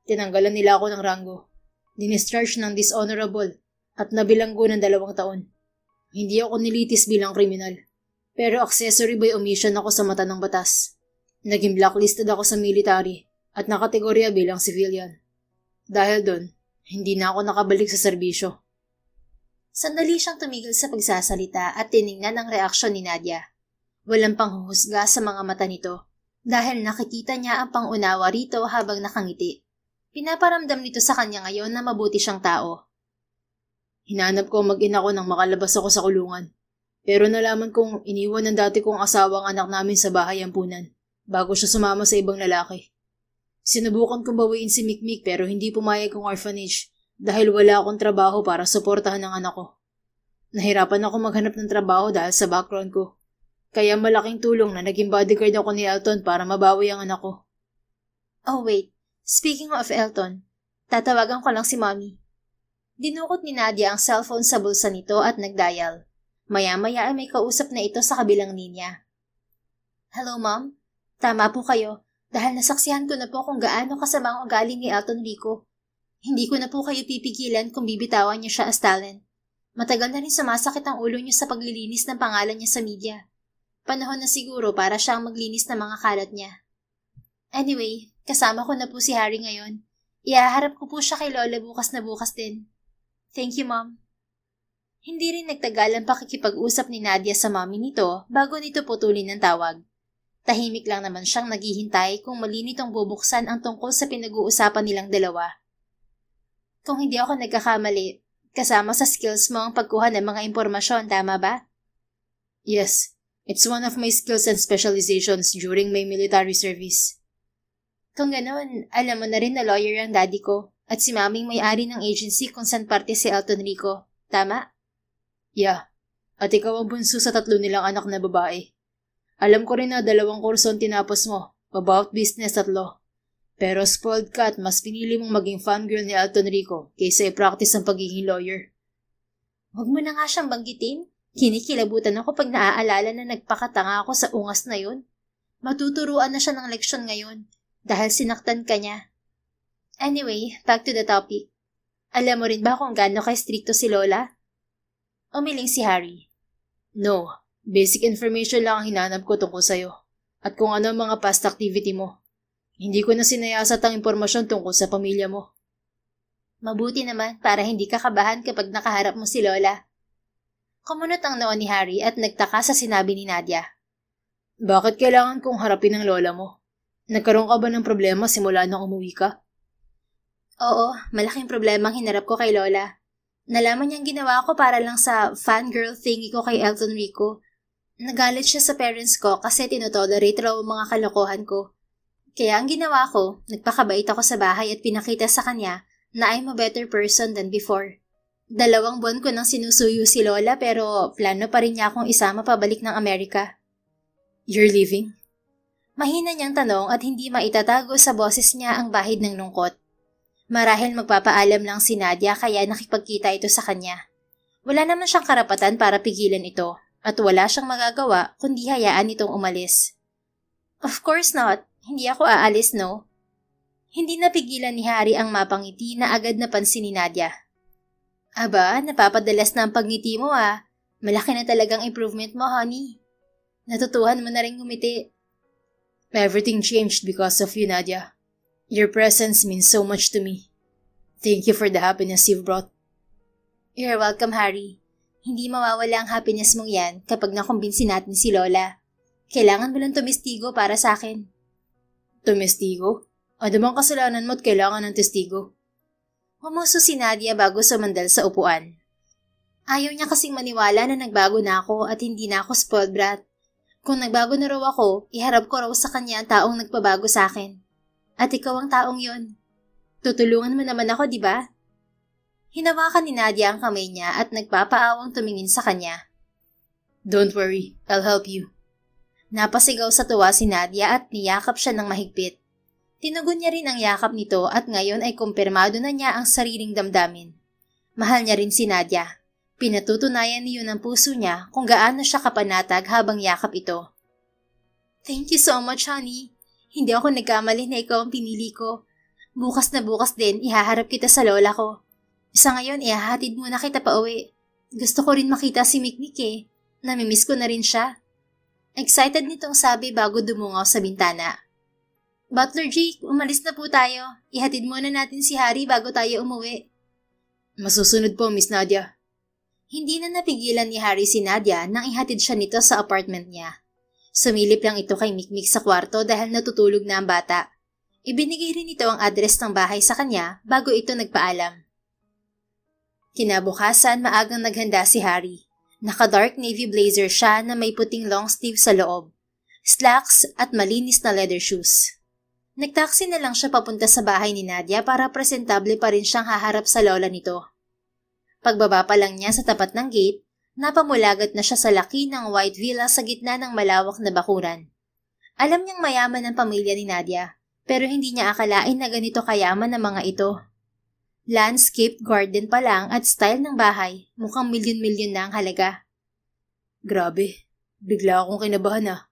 Tinanggalan nila ako ng rango. Dinischarge ng dishonorable at nabilanggo ng 2 taon. Hindi ako nilitis bilang kriminal. Pero accessory by omission ako sa mata ng batas. Naging blacklisted ako sa military at nakategorya bilang civilian. Dahil doon, hindi na ako nakabalik sa serbisyo.
Sandali siyang tumigil sa pagsasalita at tiningnan ang reaksyon ni Nadia. Walang panghuhusga sa mga mata nito dahil nakikita niya ang pangunawa rito habang nakangiti. Pinaparamdam nito sa kanya ngayon na mabuti siyang tao.
Hinanap ko ang mag-ina ko nang makalabas ako sa kulungan. Pero nalaman kong iniwan ng dati kong asawang anak namin sa bahay ampunan bago siya sumama sa ibang lalaki. Sinubukan kong bawiin si Mikmik pero hindi pumayag ang orphanage dahil wala akong trabaho para suportahan ang anak ko. Nahirapan ako maghanap ng trabaho dahil sa background ko. Kaya malaking tulong na naging bodyguard ako ni Elton para mabawi ang anak ko.
Oh wait, speaking of Elton, tatawagan ko lang si Mommy. Dinukot ni Nadia ang cellphone sa bulsa nito at nagdial. Maya-maya ay may kausap na ito sa kabilang linya. Hello Mom, tama po kayo dahil nasaksihan ko na po kung gaano kasama ang ugali ni Elton Rico. Hindi ko na po kayo pipigilan kung bibitawan niyo siya as talent. Matagal na rin sumasakit ang ulo niyo sa paglilinis ng pangalan niya sa media. Panahon na siguro para siyang maglinis ng mga kalat niya. Anyway, kasama ko na po si Harry ngayon. Iaharap ko po siya kay Lola bukas na bukas din. Thank you, Mom. Hindi rin nagtagal ang pakikipag-usap ni Nadia sa mommy nito bago nito putulin ng tawag. Tahimik lang naman siyang naghihintay kung mali nitong bubuksan ang tungkol sa pinag-uusapan nilang dalawa. Kung hindi ako nagkakamali, kasama sa skills mo ang pagkuha ng mga impormasyon, tama ba?
Yes. It's one of my skills and specializations during my military service.
Kung ganoon, alam mo na rin na lawyer ang daddy ko at si maming may-ari ng agency kung saan parte si Elton Rico. Tama?
Yeah. At ikaw ang bunso sa 3 nilang anak na babae. Alam ko rin na 2 kurso ang tinapos mo, about business at law. Pero spoiled ka at mas pinili mong maging fangirl ni Elton Rico kaysa i-practice ang pagiging lawyer.
Huwag mo na nga siyang banggitin. Kinikilabutan ako pag naaalala na nagpakatanga ako sa ungas na yun. Matuturuan na siya ng leksyon ngayon dahil sinaktan ka niya. Anyway, back to the topic. Alam mo rin ba kung gaano ka-stricto si Lola? Umiling si Harry.
No, basic information lang ang hinanap ko tungkol sa'yo at kung ano ang mga past activity mo. Hindi ko na sinayasat ang impormasyon tungkol sa pamilya mo.
Mabuti naman para hindi ka kabahan kapag nakaharap mo si Lola. Kumunot ang noo ni Harry at nagtaka sa sinabi ni Nadia.
Bakit kailangan kong harapin ang lola mo? Nagkaroon ka ba ng problema simula nang umuwi ka?
Oo, malaking problema ang hinarap ko kay Lola. Nalaman niyang ginawa ko para lang sa fangirl thingy ko kay Elton Rico. Nagalit siya sa parents ko kasi tinotolerate raw ang mga kalokohan ko. Kaya ang ginawa ko, nagpakabait ako sa bahay at pinakita sa kanya na I'm a better person than before. 2 buwan ko nang sinusuyo si Lola pero plano pa rin niya akong isama pabalik ng Amerika.
You're leaving?
Mahina niyang tanong at hindi maitatago sa boses niya ang bahid ng lungkot. Marahil magpapaalam lang si Nadia kaya nakipagkita ito sa kanya. Wala naman siyang karapatan para pigilan ito at wala siyang magagawa kundi hayaan itong umalis. Of course not. Hindi ako aalis, no? Hindi napigilan ni Harry ang mapangiti na agad napansin ni Nadia. Aba, napapadalas na ang pagngiti mo ah. Malaki na talagang improvement mo, honey. Natutuhan mo na rin ngumiti.
Everything changed because of you, Nadia. Your presence means so much to me. Thank you for the happiness you've brought.
You're welcome, Harry. Hindi mawawala ang happiness mong yan kapag nakumbinsi natin si Lola. Kailangan mo lang tumistigo para sa akin.
Tumistigo? Ano bang kasalanan mo at kailangan ng testigo?
Humuso si Nadia bago sumandal sa upuan. Ayaw niya kasing maniwala na nagbago na ako at hindi na ako spoiled brat. Kung nagbago na raw ako, iharap ko raw sa kanya ang taong nagpabago sa akin. At ikaw ang taong yon. Tutulungan mo naman ako, di ba? Hinawakan ni Nadia ang kamay niya at nagpapaawang tumingin sa kanya.
Don't worry, I'll help you.
Napasigaw sa tuwa si Nadia at niyakap siya ng mahigpit. Tinugon niya rin ang yakap nito at ngayon ay kumpirmado na niya ang sariling damdamin. Mahal niya rin si Nadia. Pinatutunayan niyo ng puso niya kung gaano siya kapanatag habang yakap ito. Thank you so much, honey. Hindi ako nagkamali na ikaw ang pinili ko. Bukas na bukas din, ihaharap kita sa lola ko. Sa ngayon, ihahatid muna kita pa uwi. Gusto ko rin makita si Mikmik eh. Namimiss ko na rin siya. Excited nitong sabi bago dumungaw sa bintana. Butler Jake, umalis na po tayo. Ihatid muna natin si Harry bago tayo umuwi.
Masusunod po, Miss Nadia.
Hindi na napigilan ni Harry si Nadia nang ihatid siya nito sa apartment niya. Sumilip lang ito kay Mikmik sa kwarto dahil natutulog na ang bata. Ibinigay rin ito ang address ng bahay sa kanya bago ito nagpaalam. Kinabukasan, maagang naghanda si Harry. Naka-dark navy blazer siya na may puting long sleeve sa loob, slacks at malinis na leather shoes. Nagtaksi na lang siya papunta sa bahay ni Nadia para presentable pa rin siyang haharap sa lola nito. Pagbaba pa lang niya sa tapat ng gate, napamulagat na siya sa laki ng white villa sa gitna ng malawak na bakuran. Alam niyang mayaman ang pamilya ni Nadia, pero hindi niya akalain na ganito kayaman ang mga ito. Landscaped garden pa lang at style ng bahay, mukhang milyon-milyon na ang halaga.
Grabe, bigla akong kinabahan .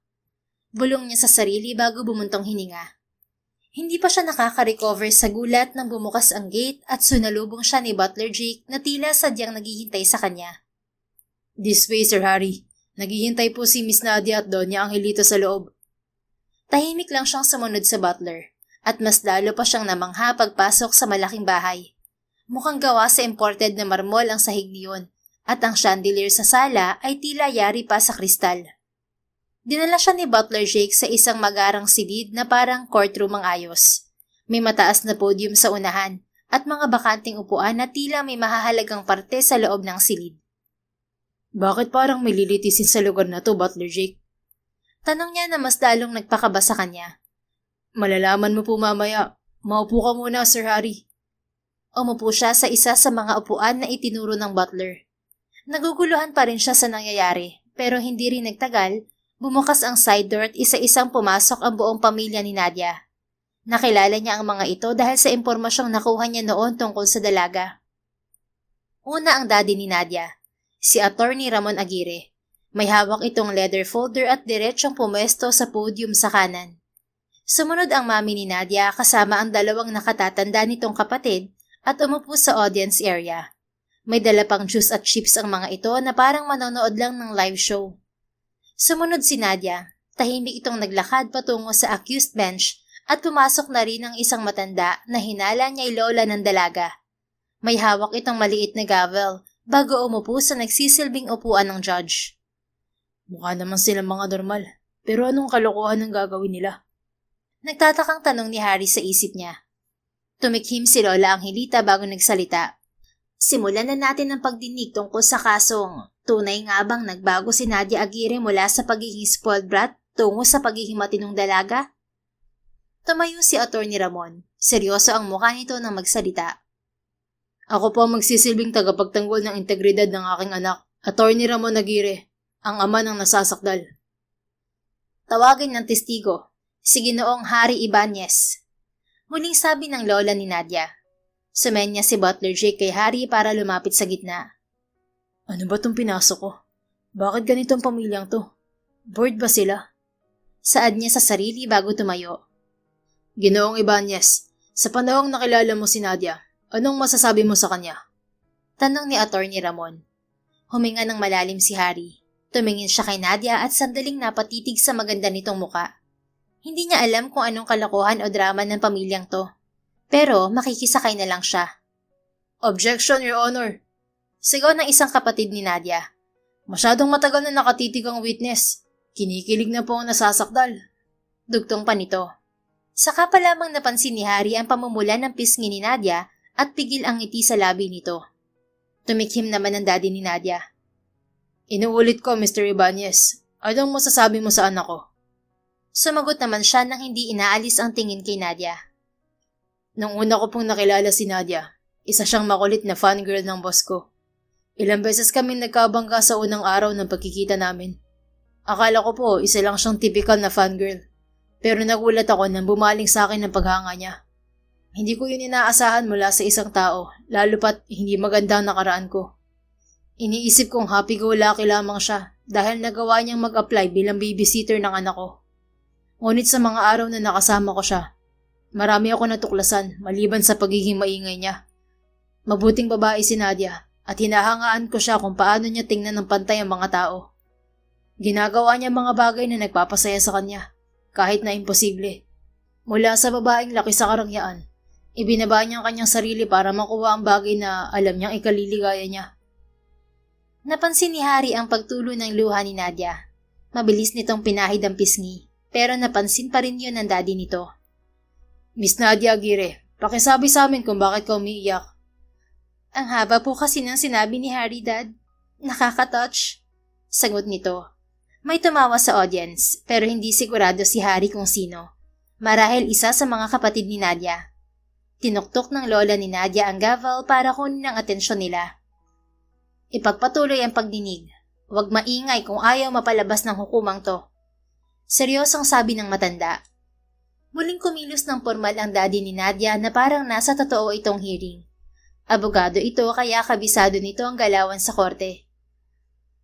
Bulong niya sa sarili bago bumuntong hininga. Hindi pa siya nakaka-recover sa gulat nang bumukas ang gate at sunalubong siya ni Butler Jake na tila sadyang naghihintay sa kanya.
This way, Sir Harry. Naghihintay po si Miss Nadia at Doña Angelito sa loob.
Tahimik lang siyang sumunod sa butler at mas lalo pa siyang namangha pagpasok sa malaking bahay. Mukhang gawa sa imported na marmol ang sahig niyon at ang chandelier sa sala ay tila yari pa sa kristal. Dinala siya ni Butler Jake sa isang magarang silid na parang courtroom ang ayos. May mataas na podium sa unahan at mga bakanting upuan na tila may mahahalagang parte sa loob ng silid.
Bakit parang may lilitisin sa lugar na to, Butler Jake?
Tanong niya na mas lalong nagpakaba sa kanya.
Malalaman mo po mamaya. Maupo ka muna, Sir Harry.
Umupo siya sa isa sa mga upuan na itinuro ng butler. Naguguluhan pa rin siya sa nangyayari, pero hindi rin nagtagal. Bumukas ang side door at isa-isang pumasok ang buong pamilya ni Nadia. Nakilala niya ang mga ito dahil sa impormasyong nakuha niya noon tungkol sa dalaga. Una ang daddy ni Nadia, si Attorney Ramon Aguirre. May hawak itong leather folder at diretsyong pumesto sa podium sa kanan. Sumunod ang mami ni Nadia kasama ang dalawang nakatatanda nitong kapatid at umupo sa audience area. May dala pang juice at chips ang mga ito na parang manonood lang ng live show. Sumunod si Nadia, tahimik itong naglakad patungo sa accused bench at pumasok na rin ang isang matanda na hinala niya'y lola ng dalaga. May hawak itong maliit na gavel bago umupo sa nagsisilbing upuan ng judge.
Mukha naman silang mga normal, pero anong kalokohan ang gagawin nila?
Nagtatakang tanong ni Harry sa isip niya. Tumikhim si Lola Angelita bago nagsalita. Simulan na natin ang pagdinig tungkol sa kasong tunay nga bang nagbago si Nadia Aguirre mula sa pagiging spoiled brat tungo sa pagiging matinong dalaga? Tumayo si Attorney Ramon. Seryoso ang mukha nito nang magsalita.
Ako po ang magsisilbing tagapagtanggol ng integridad ng aking anak, Attorney Ramon Aguirre, ang ama ng nasasakdal.
Tawagin ng testigo, si Ginoong Harry Ibanez. Muling sabi ng lola ni Nadia. Sumenya si Butler Jake kay Harry para lumapit sa gitna.
Ano ba itong pinasok ko? Bakit ganito ang pamilyang to? Bored ba sila?
Saad niya sa sarili bago tumayo.
Ginoong Ibanez, sa panahong nakilala mo si Nadia, anong masasabi mo sa kanya?
Tanong ni Attorney Ramon. Huminga ng malalim si Harry. Tumingin siya kay Nadia at sandaling napatitig sa maganda nitong muka. Hindi niya alam kung anong kalokohan o drama ng pamilyang to. Pero makikisakay na lang siya.
Objection, Your Honor.
Sigaw ng isang kapatid ni Nadia.
Masyadong matagal na nakatitig ang witness. Kinikilig na po ang nasasakdal.
Dugtong pa nito. Saka pa lamang napansin ni Harry ang pamumula ng pisngi ni Nadia at pigil ang ngiti sa labi nito. Tumikhim naman ang daddy ni Nadia.
Inuulit ko, Mr. Ibanez. Anong masasabi mo sa anak ko?
Sumagot naman siya nang hindi inaalis ang tingin kay Nadia.
Nung una ko pong nakilala si Nadia, isa siyang makulit na fangirl ng boss ko. Ilang beses kami nagkabangga sa unang araw ng pagkikita namin. Akala ko po isa lang siyang typical na fangirl. Pero nagulat ako nang bumaling sa akin ng paghanga niya. Hindi ko yun inaasahan mula sa isang tao, lalo pat hindi maganda ang nakaraan ko. Iniisip kong happy-go-lucky lamang siya dahil nagawa niyang mag-apply bilang babysitter ng anak ko. Ngunit sa mga araw na nakasama ko siya, marami ako natuklasan maliban sa pagiging maingay niya. Mabuting babae si Nadia at hinahangaan ko siya kung paano niya tingnan ng pantay ang mga tao. Ginagawa niya mga bagay na nagpapasaya sa kanya, kahit na imposible. Mula sa babaeng laki sa karangyaan, ibinaba niya ang kanyang sarili para makuha ang bagay na alam niyang ikaliligaya niya.
Napansin ni Harry ang pagtulo ng luha ni Nadia. Mabilis nitong pinahid ang pisngi, pero napansin pa rin yun ng daddy nito.
Miss Nadia Aguirre, pakisabi sa amin kung bakit ka umiiyak.
Ang haba po kasi ng sinabi ni Harry, Dad. Nakaka-touch. Sagot nito. May tumawa sa audience, pero hindi sigurado si Harry kung sino. Marahil isa sa mga kapatid ni Nadia. Tinuktok ng lola ni Nadia ang gavel para kunin ang atensyon nila. Ipagpatuloy ang pagdinig. Huwag maingay kung ayaw mapalabas ng hukumang to. Seryosong sabi ng matanda. Muling kumilos ng formal ang daddy ni Nadia na parang nasa totoo itong hearing. Abogado ito kaya kabisado nito ang galawan sa korte.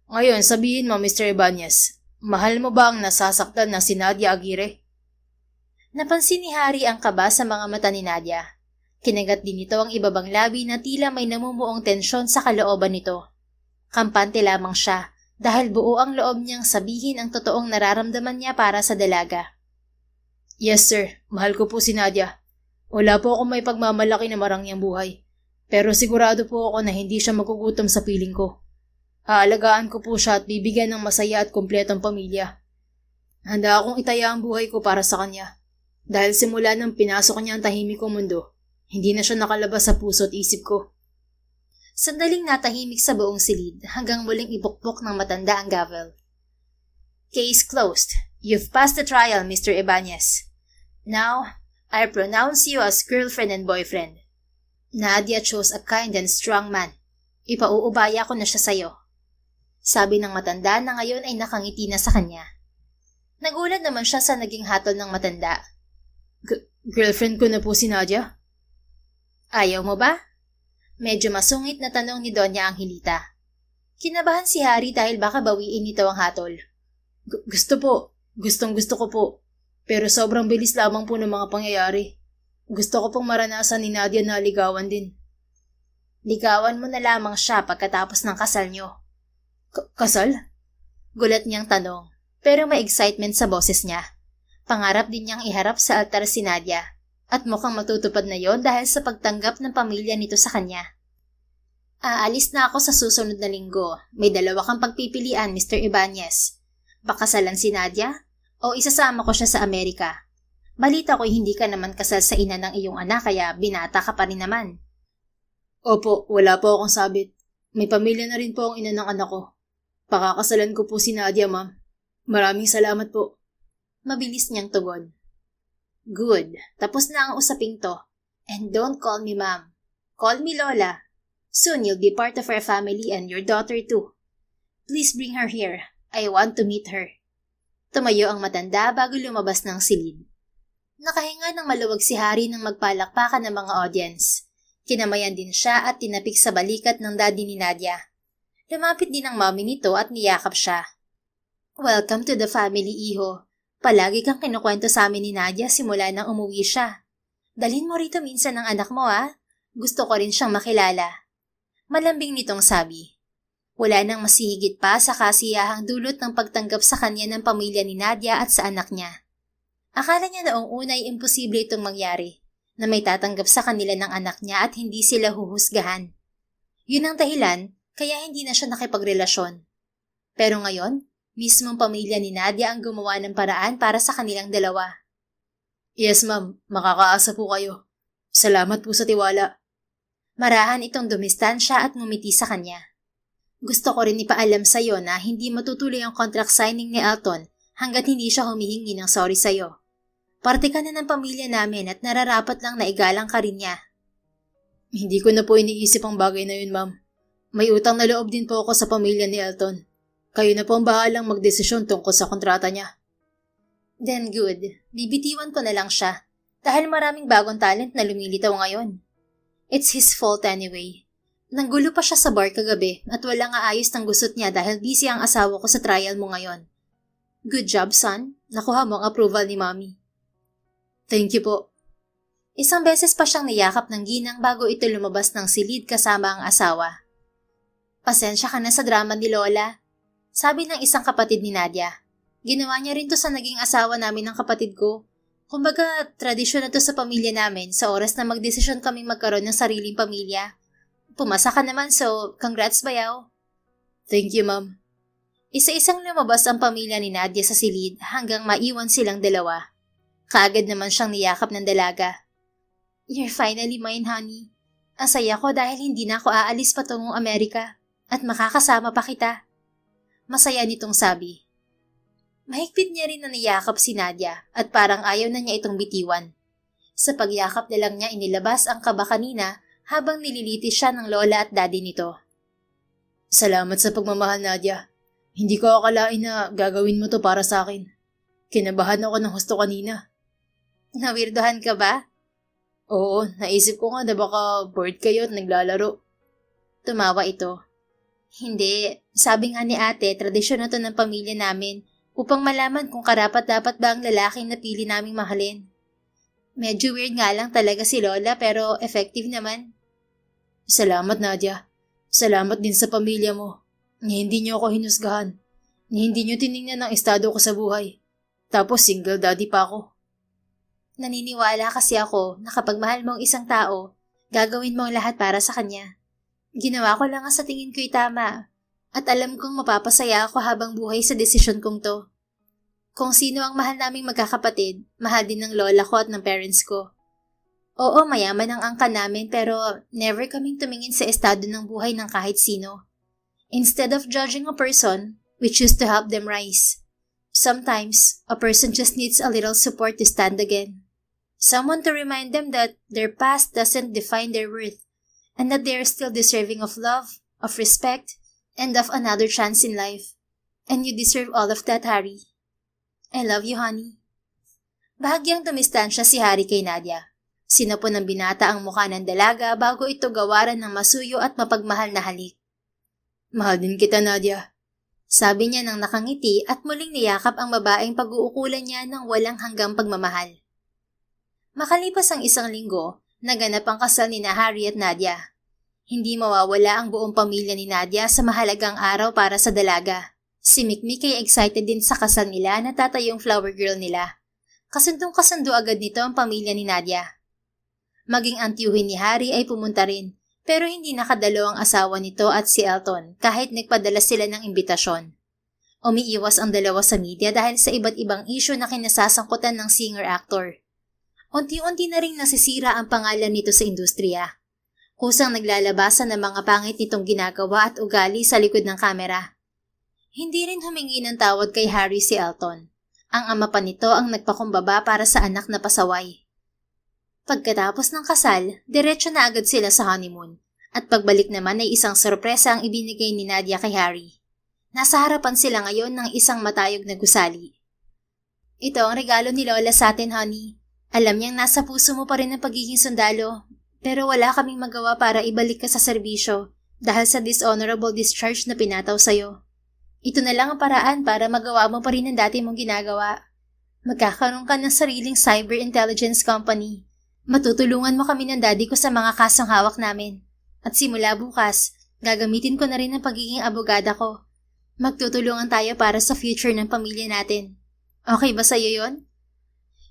Ngayon, sabihin mo, Mr. Ibanez, mahal mo ba ang nasasaktan na si Nadia Aguirre?
Napansin ni Harry ang kaba sa mga mata ni Nadia. Kinagat din nito ang ibabang labi na tila may namumuong tensyon sa kalooban nito. Kampante lamang siya dahil buo ang loob niyang sabihin ang totoong nararamdaman niya para sa dalaga.
Yes, sir. Mahal ko po si Nadia. Wala po akong may pagmamalaki na marangyang buhay. Pero sigurado po ako na hindi siya magugutom sa piling ko. Aalagaan ko po siya at bibigyan ng masaya at kumpletong pamilya. Handa akong itaya ang buhay ko para sa kanya. Dahil simula nang pinasok niya ang tahimik kong mundo, hindi na siya nakalabas sa puso at isip ko.
Sandaling natahimik sa buong silid hanggang muling ipukpok ng matanda ang gavel. Case closed. You've passed the trial, Mr. Ibanez. Now, I pronounce you as girlfriend and boyfriend. Nadia chose a kind and strong man. Ipauubaya ko na siya sa'yo. Sabi ng matanda na ngayon ay nakangiti na sa kanya. Nagulat naman siya sa naging hatol ng matanda.
Girlfriend ko na po si Nadia?
Ayaw mo ba? Medyo masungit na tanong ni Doña Angelita. Kinabahan si Harry dahil baka bawiin nito ang hatol.
Gusto po. Gustong-gusto ko po. Pero sobrang bilis lamang po ng mga pangyayari. Gusto ko pong maranasan ni Nadia na ligawan din.
Ligawan mo na lamang siya pagkatapos ng kasal nyo.
Kasal?
Gulat niyang tanong, pero may excitement sa boses niya. Pangarap din niyang iharap sa altar si Nadia. At mukhang matutupad na yon dahil sa pagtanggap ng pamilya nito sa kanya. Aalis na ako sa susunod na linggo. May dalawa kang pagpipilian, Mr. Ibanez. Pakasalan si Nadia o isasama ko siya sa Amerika. Balita ko'y hindi ka naman kasal sa ina ng iyong anak kaya binata ka pa rin naman.
Opo, wala po akong sabit. May pamilya na rin po ang ina ng anak ko. Pakakasalan ko po si Nadia, ma'am. Maraming salamat po.
Mabilis niyang tugon. Good. Tapos na ang usaping to. And don't call me ma'am. Call me Lola. Soon you'll be part of our family and your daughter too. Please bring her here. I want to meet her. Tumayo ang matanda bago lumabas ng silid. Nakahinga ng maluwag si Harry nang magpalakpakan ng mga audience. Kinamayan din siya at tinapik sa balikat ng daddy ni Nadia. Lumapit din ang mommy nito at niyakap siya. Welcome to the family, iho. Palagi kang kinukwento sa amin ni Nadia simula nang umuwi siya. Dalhin mo rito minsan ang anak mo, ah. Gusto ko rin siyang makilala. Malambing nitong sabi. Wala nang masihigit pa sa kasiyahang dulot ng pagtanggap sa kanya ng pamilya ni Nadia at sa anak niya. Akala niya noong una ay imposible itong mangyari, na may tatanggap sa kanila ng anak niya at hindi sila huhusgahan. Yun ang dahilan kaya hindi na siya nakipagrelasyon. Pero ngayon, mismong pamilya ni Nadia ang gumawa ng paraan para sa kanilang dalawa.
Yes, ma'am. Makakaasa po kayo. Salamat po sa tiwala.
Marahan itong dumistansya at ngumiti sa kanya. Gusto ko rin ipaalam sa iyo na hindi matutuloy ang contract signing ni Elton hanggat hindi siya humihingi ng sorry sa iyo. Parte ka na ng pamilya namin at nararapat lang na igalang ka rin niya.
Hindi ko na po iniisip ang bagay na yun, ma'am. May utang na loob din po ako sa pamilya ni Elton. Kayo na po ang bahalang magdesisyon tungkol sa kontrata niya.
Then good. Bibitiwan ko na lang siya dahil maraming bagong talent na lumilitaw ngayon. It's his fault anyway. Nanggulo pa siya sa bar kagabi at walang aayos ng gusot niya dahil busy ang asawa ko sa trial mo ngayon. Good job, son. Nakuha mo ang approval ni mommy.
Thank you po.
Isang beses pa siyang niyakap ng ginang bago ito lumabas ng silid kasama ang asawa. Pasensya ka na sa drama ni Lola. Sabi ng isang kapatid ni Nadia. Ginawa niya rin to sa naging asawa namin ng kapatid ko. Kumbaga, tradisyon na to sa pamilya namin sa oras na magdesisyon kaming magkaroon ng sariling pamilya. Pumasa ka naman, so congrats bayaw.
Thank you, ma'am.
Isa-isang lumabas ang pamilya ni Nadia sa silid hanggang maiwan silang dalawa. Kaagad naman siyang niyakap ng dalaga. "You're finally mine, honey. Ang saya ko dahil hindi na ako aalis patungong Amerika at makakasama pa kita." Masaya nitong sabi. Mahigpit niya rin na niyakap si Nadia at parang ayaw na niya itong bitiwan. Sa pagyakap na lang niya inilabas ang kaba kanina habang nililitis siya ng lola at daddy nito. "Salamat sa pagmamahal, Nadia. Hindi ko akalain na gagawin mo to para sa akin. Kinabahan ako ng husto kanina."
"Nawirdohan ka ba?"
"Oo, naisip ko nga na baka bored kayo at naglalaro."
Tumawa ito. "Hindi, sabi nga ni ate, tradisyon na to ng pamilya namin upang malaman kung karapat-dapat ba ang lalaking napili naming mahalin. Medyo weird nga lang talaga si Lola pero effective naman."
"Salamat, Nadia. Salamat din sa pamilya mo. Ni hindi niyo ako hinusgahan. Ni hindi niyo tiningnan ang estado ko sa buhay. Tapos single daddy pa ako."
"Naniniwala kasi ako na kapag mahal mo ang isang tao, gagawin mo ang lahat para sa kanya. Ginawa ko lang ang sa tingin ko'y tama at alam kong mapapasaya ako habang buhay sa desisyon kong to. Kung sino ang mahal naming magkakapatid, mahal din ng lola ko at ng parents ko. Oo, mayaman ang angka namin pero never kaming tumingin sa estado ng buhay ng kahit sino. Instead of judging a person, we choose to help them rise. Sometimes, a person just needs a little support to stand again. Someone to remind them that their past doesn't define their worth and that they are still deserving of love, of respect, and of another chance in life. And you deserve all of that, Harry. I love you, honey." Bahagyang tumistansya si Harry kay Nadia. Sinapon ng binata ang mukha ng dalaga bago ito gawaran ng masuyo at mapagmahal na halik.
"Mahal din kita, Nadia,"
sabi niya nang nakangiti at muling niyakap ang babaeng pag-uukulan niya ng walang hanggang pagmamahal. Makalipas ang isang linggo, naganap ang kasal ni Harry at Nadia. Hindi mawawala ang buong pamilya ni Nadia sa mahalagang araw para sa dalaga. Si Mikmik ay excited din sa kasal nila na tatayong flower girl nila. Kasundong-kasundo agad nito ang pamilya ni Nadia. Maging ang tiyuhin ni Harry ay pumunta rin, pero hindi nakadalo ang asawa nito at si Elton kahit nagpadala sila ng imbitasyon. Umiiwas ang dalawa sa media dahil sa iba't ibang issue na kinasasangkutan ng singer-actor. Unti-unti na ring nasisira ang pangalan nito sa industriya. Kusang naglalabasan ng mga pangit nitong ginagawa at ugali sa likod ng kamera. Hindi rin humingi ng tawad kay Harry si Elton. Ang ama pa nito ang nagpakumbaba para sa anak na pasaway. Pagkatapos ng kasal, diretso na agad sila sa honeymoon. At pagbalik naman ay isang sorpresa ang ibinigay ni Nadia kay Harry. Nasa harapan sila ngayon ng isang matayog na gusali. "Ito ang regalo ni Lola sa atin, honey. Alam niyang nasa puso mo pa rin ang pagiging sundalo, pero wala kaming magawa para ibalik ka sa serbisyo dahil sa dishonorable discharge na pinataw sa'yo. Ito na lang ang paraan para magawa mo pa rin ang dati mong ginagawa. Magkakaroon ka ng sariling cyber intelligence company. Matutulungan mo kami ng daddy ko sa mga kasong hawak namin. At simula bukas, gagamitin ko na rin ang pagiging abogada ko. Magtutulungan tayo para sa future ng pamilya natin. Okay ba sa'yo yon?"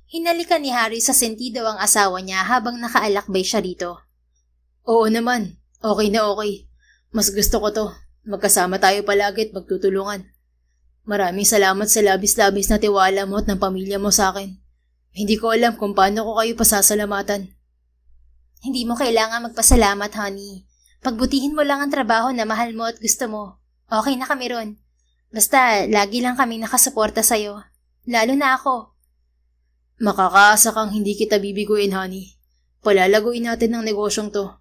Hinalikan ni Harry sa sentido ang asawa niya habang nakaalakbay siya rito.
"Oo naman. Okay na okay. Mas gusto ko to. Magkasama tayo palagi at magtutulungan. Maraming salamat sa labis-labis na tiwala mo at ng pamilya mo sa akin. Hindi ko alam kung paano ko kayo pasasalamatan."
"Hindi mo kailangan magpasalamat, honey. Pagbutihin mo lang ang trabaho na mahal mo at gusto mo. Okay na kami ron. Basta lagi lang kami nakasuporta sa'yo. Lalo na ako."
"Makakaasa kang hindi kita bibiguin, honey. Palalaguin natin ang negosyong to.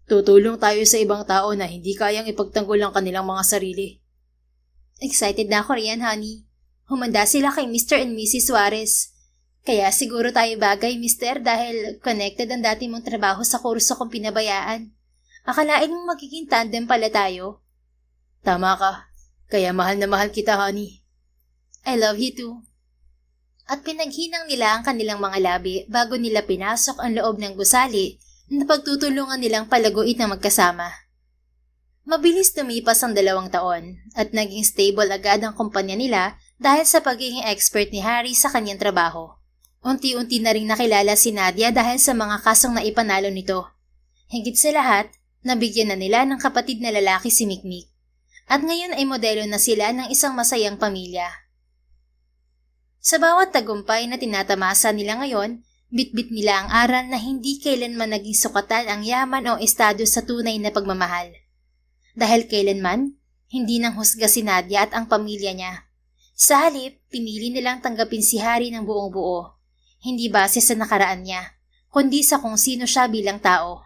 Tutulong tayo sa ibang tao na hindi kayang ipagtanggol ang kanilang mga sarili."
Excited na ako riyan, honey. Humanda sila kay Mr. and Mrs. Suarez. Kaya siguro tayo bagay, mister, dahil connected ang dati mong trabaho sa kurso kong pinabayaan. Akalain mong magiging tandem pala tayo?
Tama ka. Kaya mahal na mahal kita, honey.
I love you too. At pinaghinang nila ang kanilang mga labi bago nila pinasok ang loob ng gusali na pagtutulungan nilang palaguin na magkasama. Mabilis tumipas ang 2 taon at naging stable agad ang kumpanya nila dahil sa pagiging expert ni Harry sa kanyang trabaho. Unti-unti na ring nakilala si Nadia dahil sa mga kasong naipanalo nito. Higit sa lahat, nabigyan na nila ng kapatid na lalaki si Mikmik.
at ngayon ay modelo na sila ng isang masayang pamilya. Sa bawat tagumpay na tinatamasa nila ngayon, bitbit nila ang aral na hindi kailanman naging sukatan ang yaman o estado sa tunay na pagmamahal. Dahil kailanman, hindi nang husga si Nadia at ang pamilya niya. Sa halip, pinili nilang tanggapin si Harry ng buong buo, hindi base sa nakaraan niya, kundi sa kung sino siya bilang tao.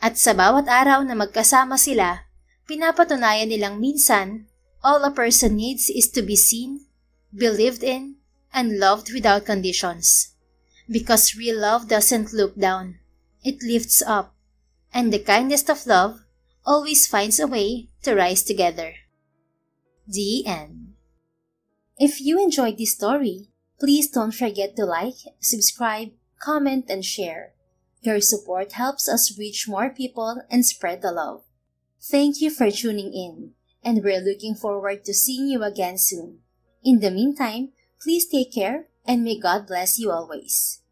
At sa bawat araw na magkasama sila, pinapatunayan nilang minsan, all a person needs is to be seen, believed in, and loved without conditions. Because real love doesn't look down, it lifts up, and the kindest of love always finds a way to rise together. The end. If you enjoyed this story, please don't forget to like, subscribe, comment, and share. Your support helps us reach more people and spread the love. Thank you for tuning in, and we're looking forward to seeing you again soon. In the meantime, please take care and may God bless you always.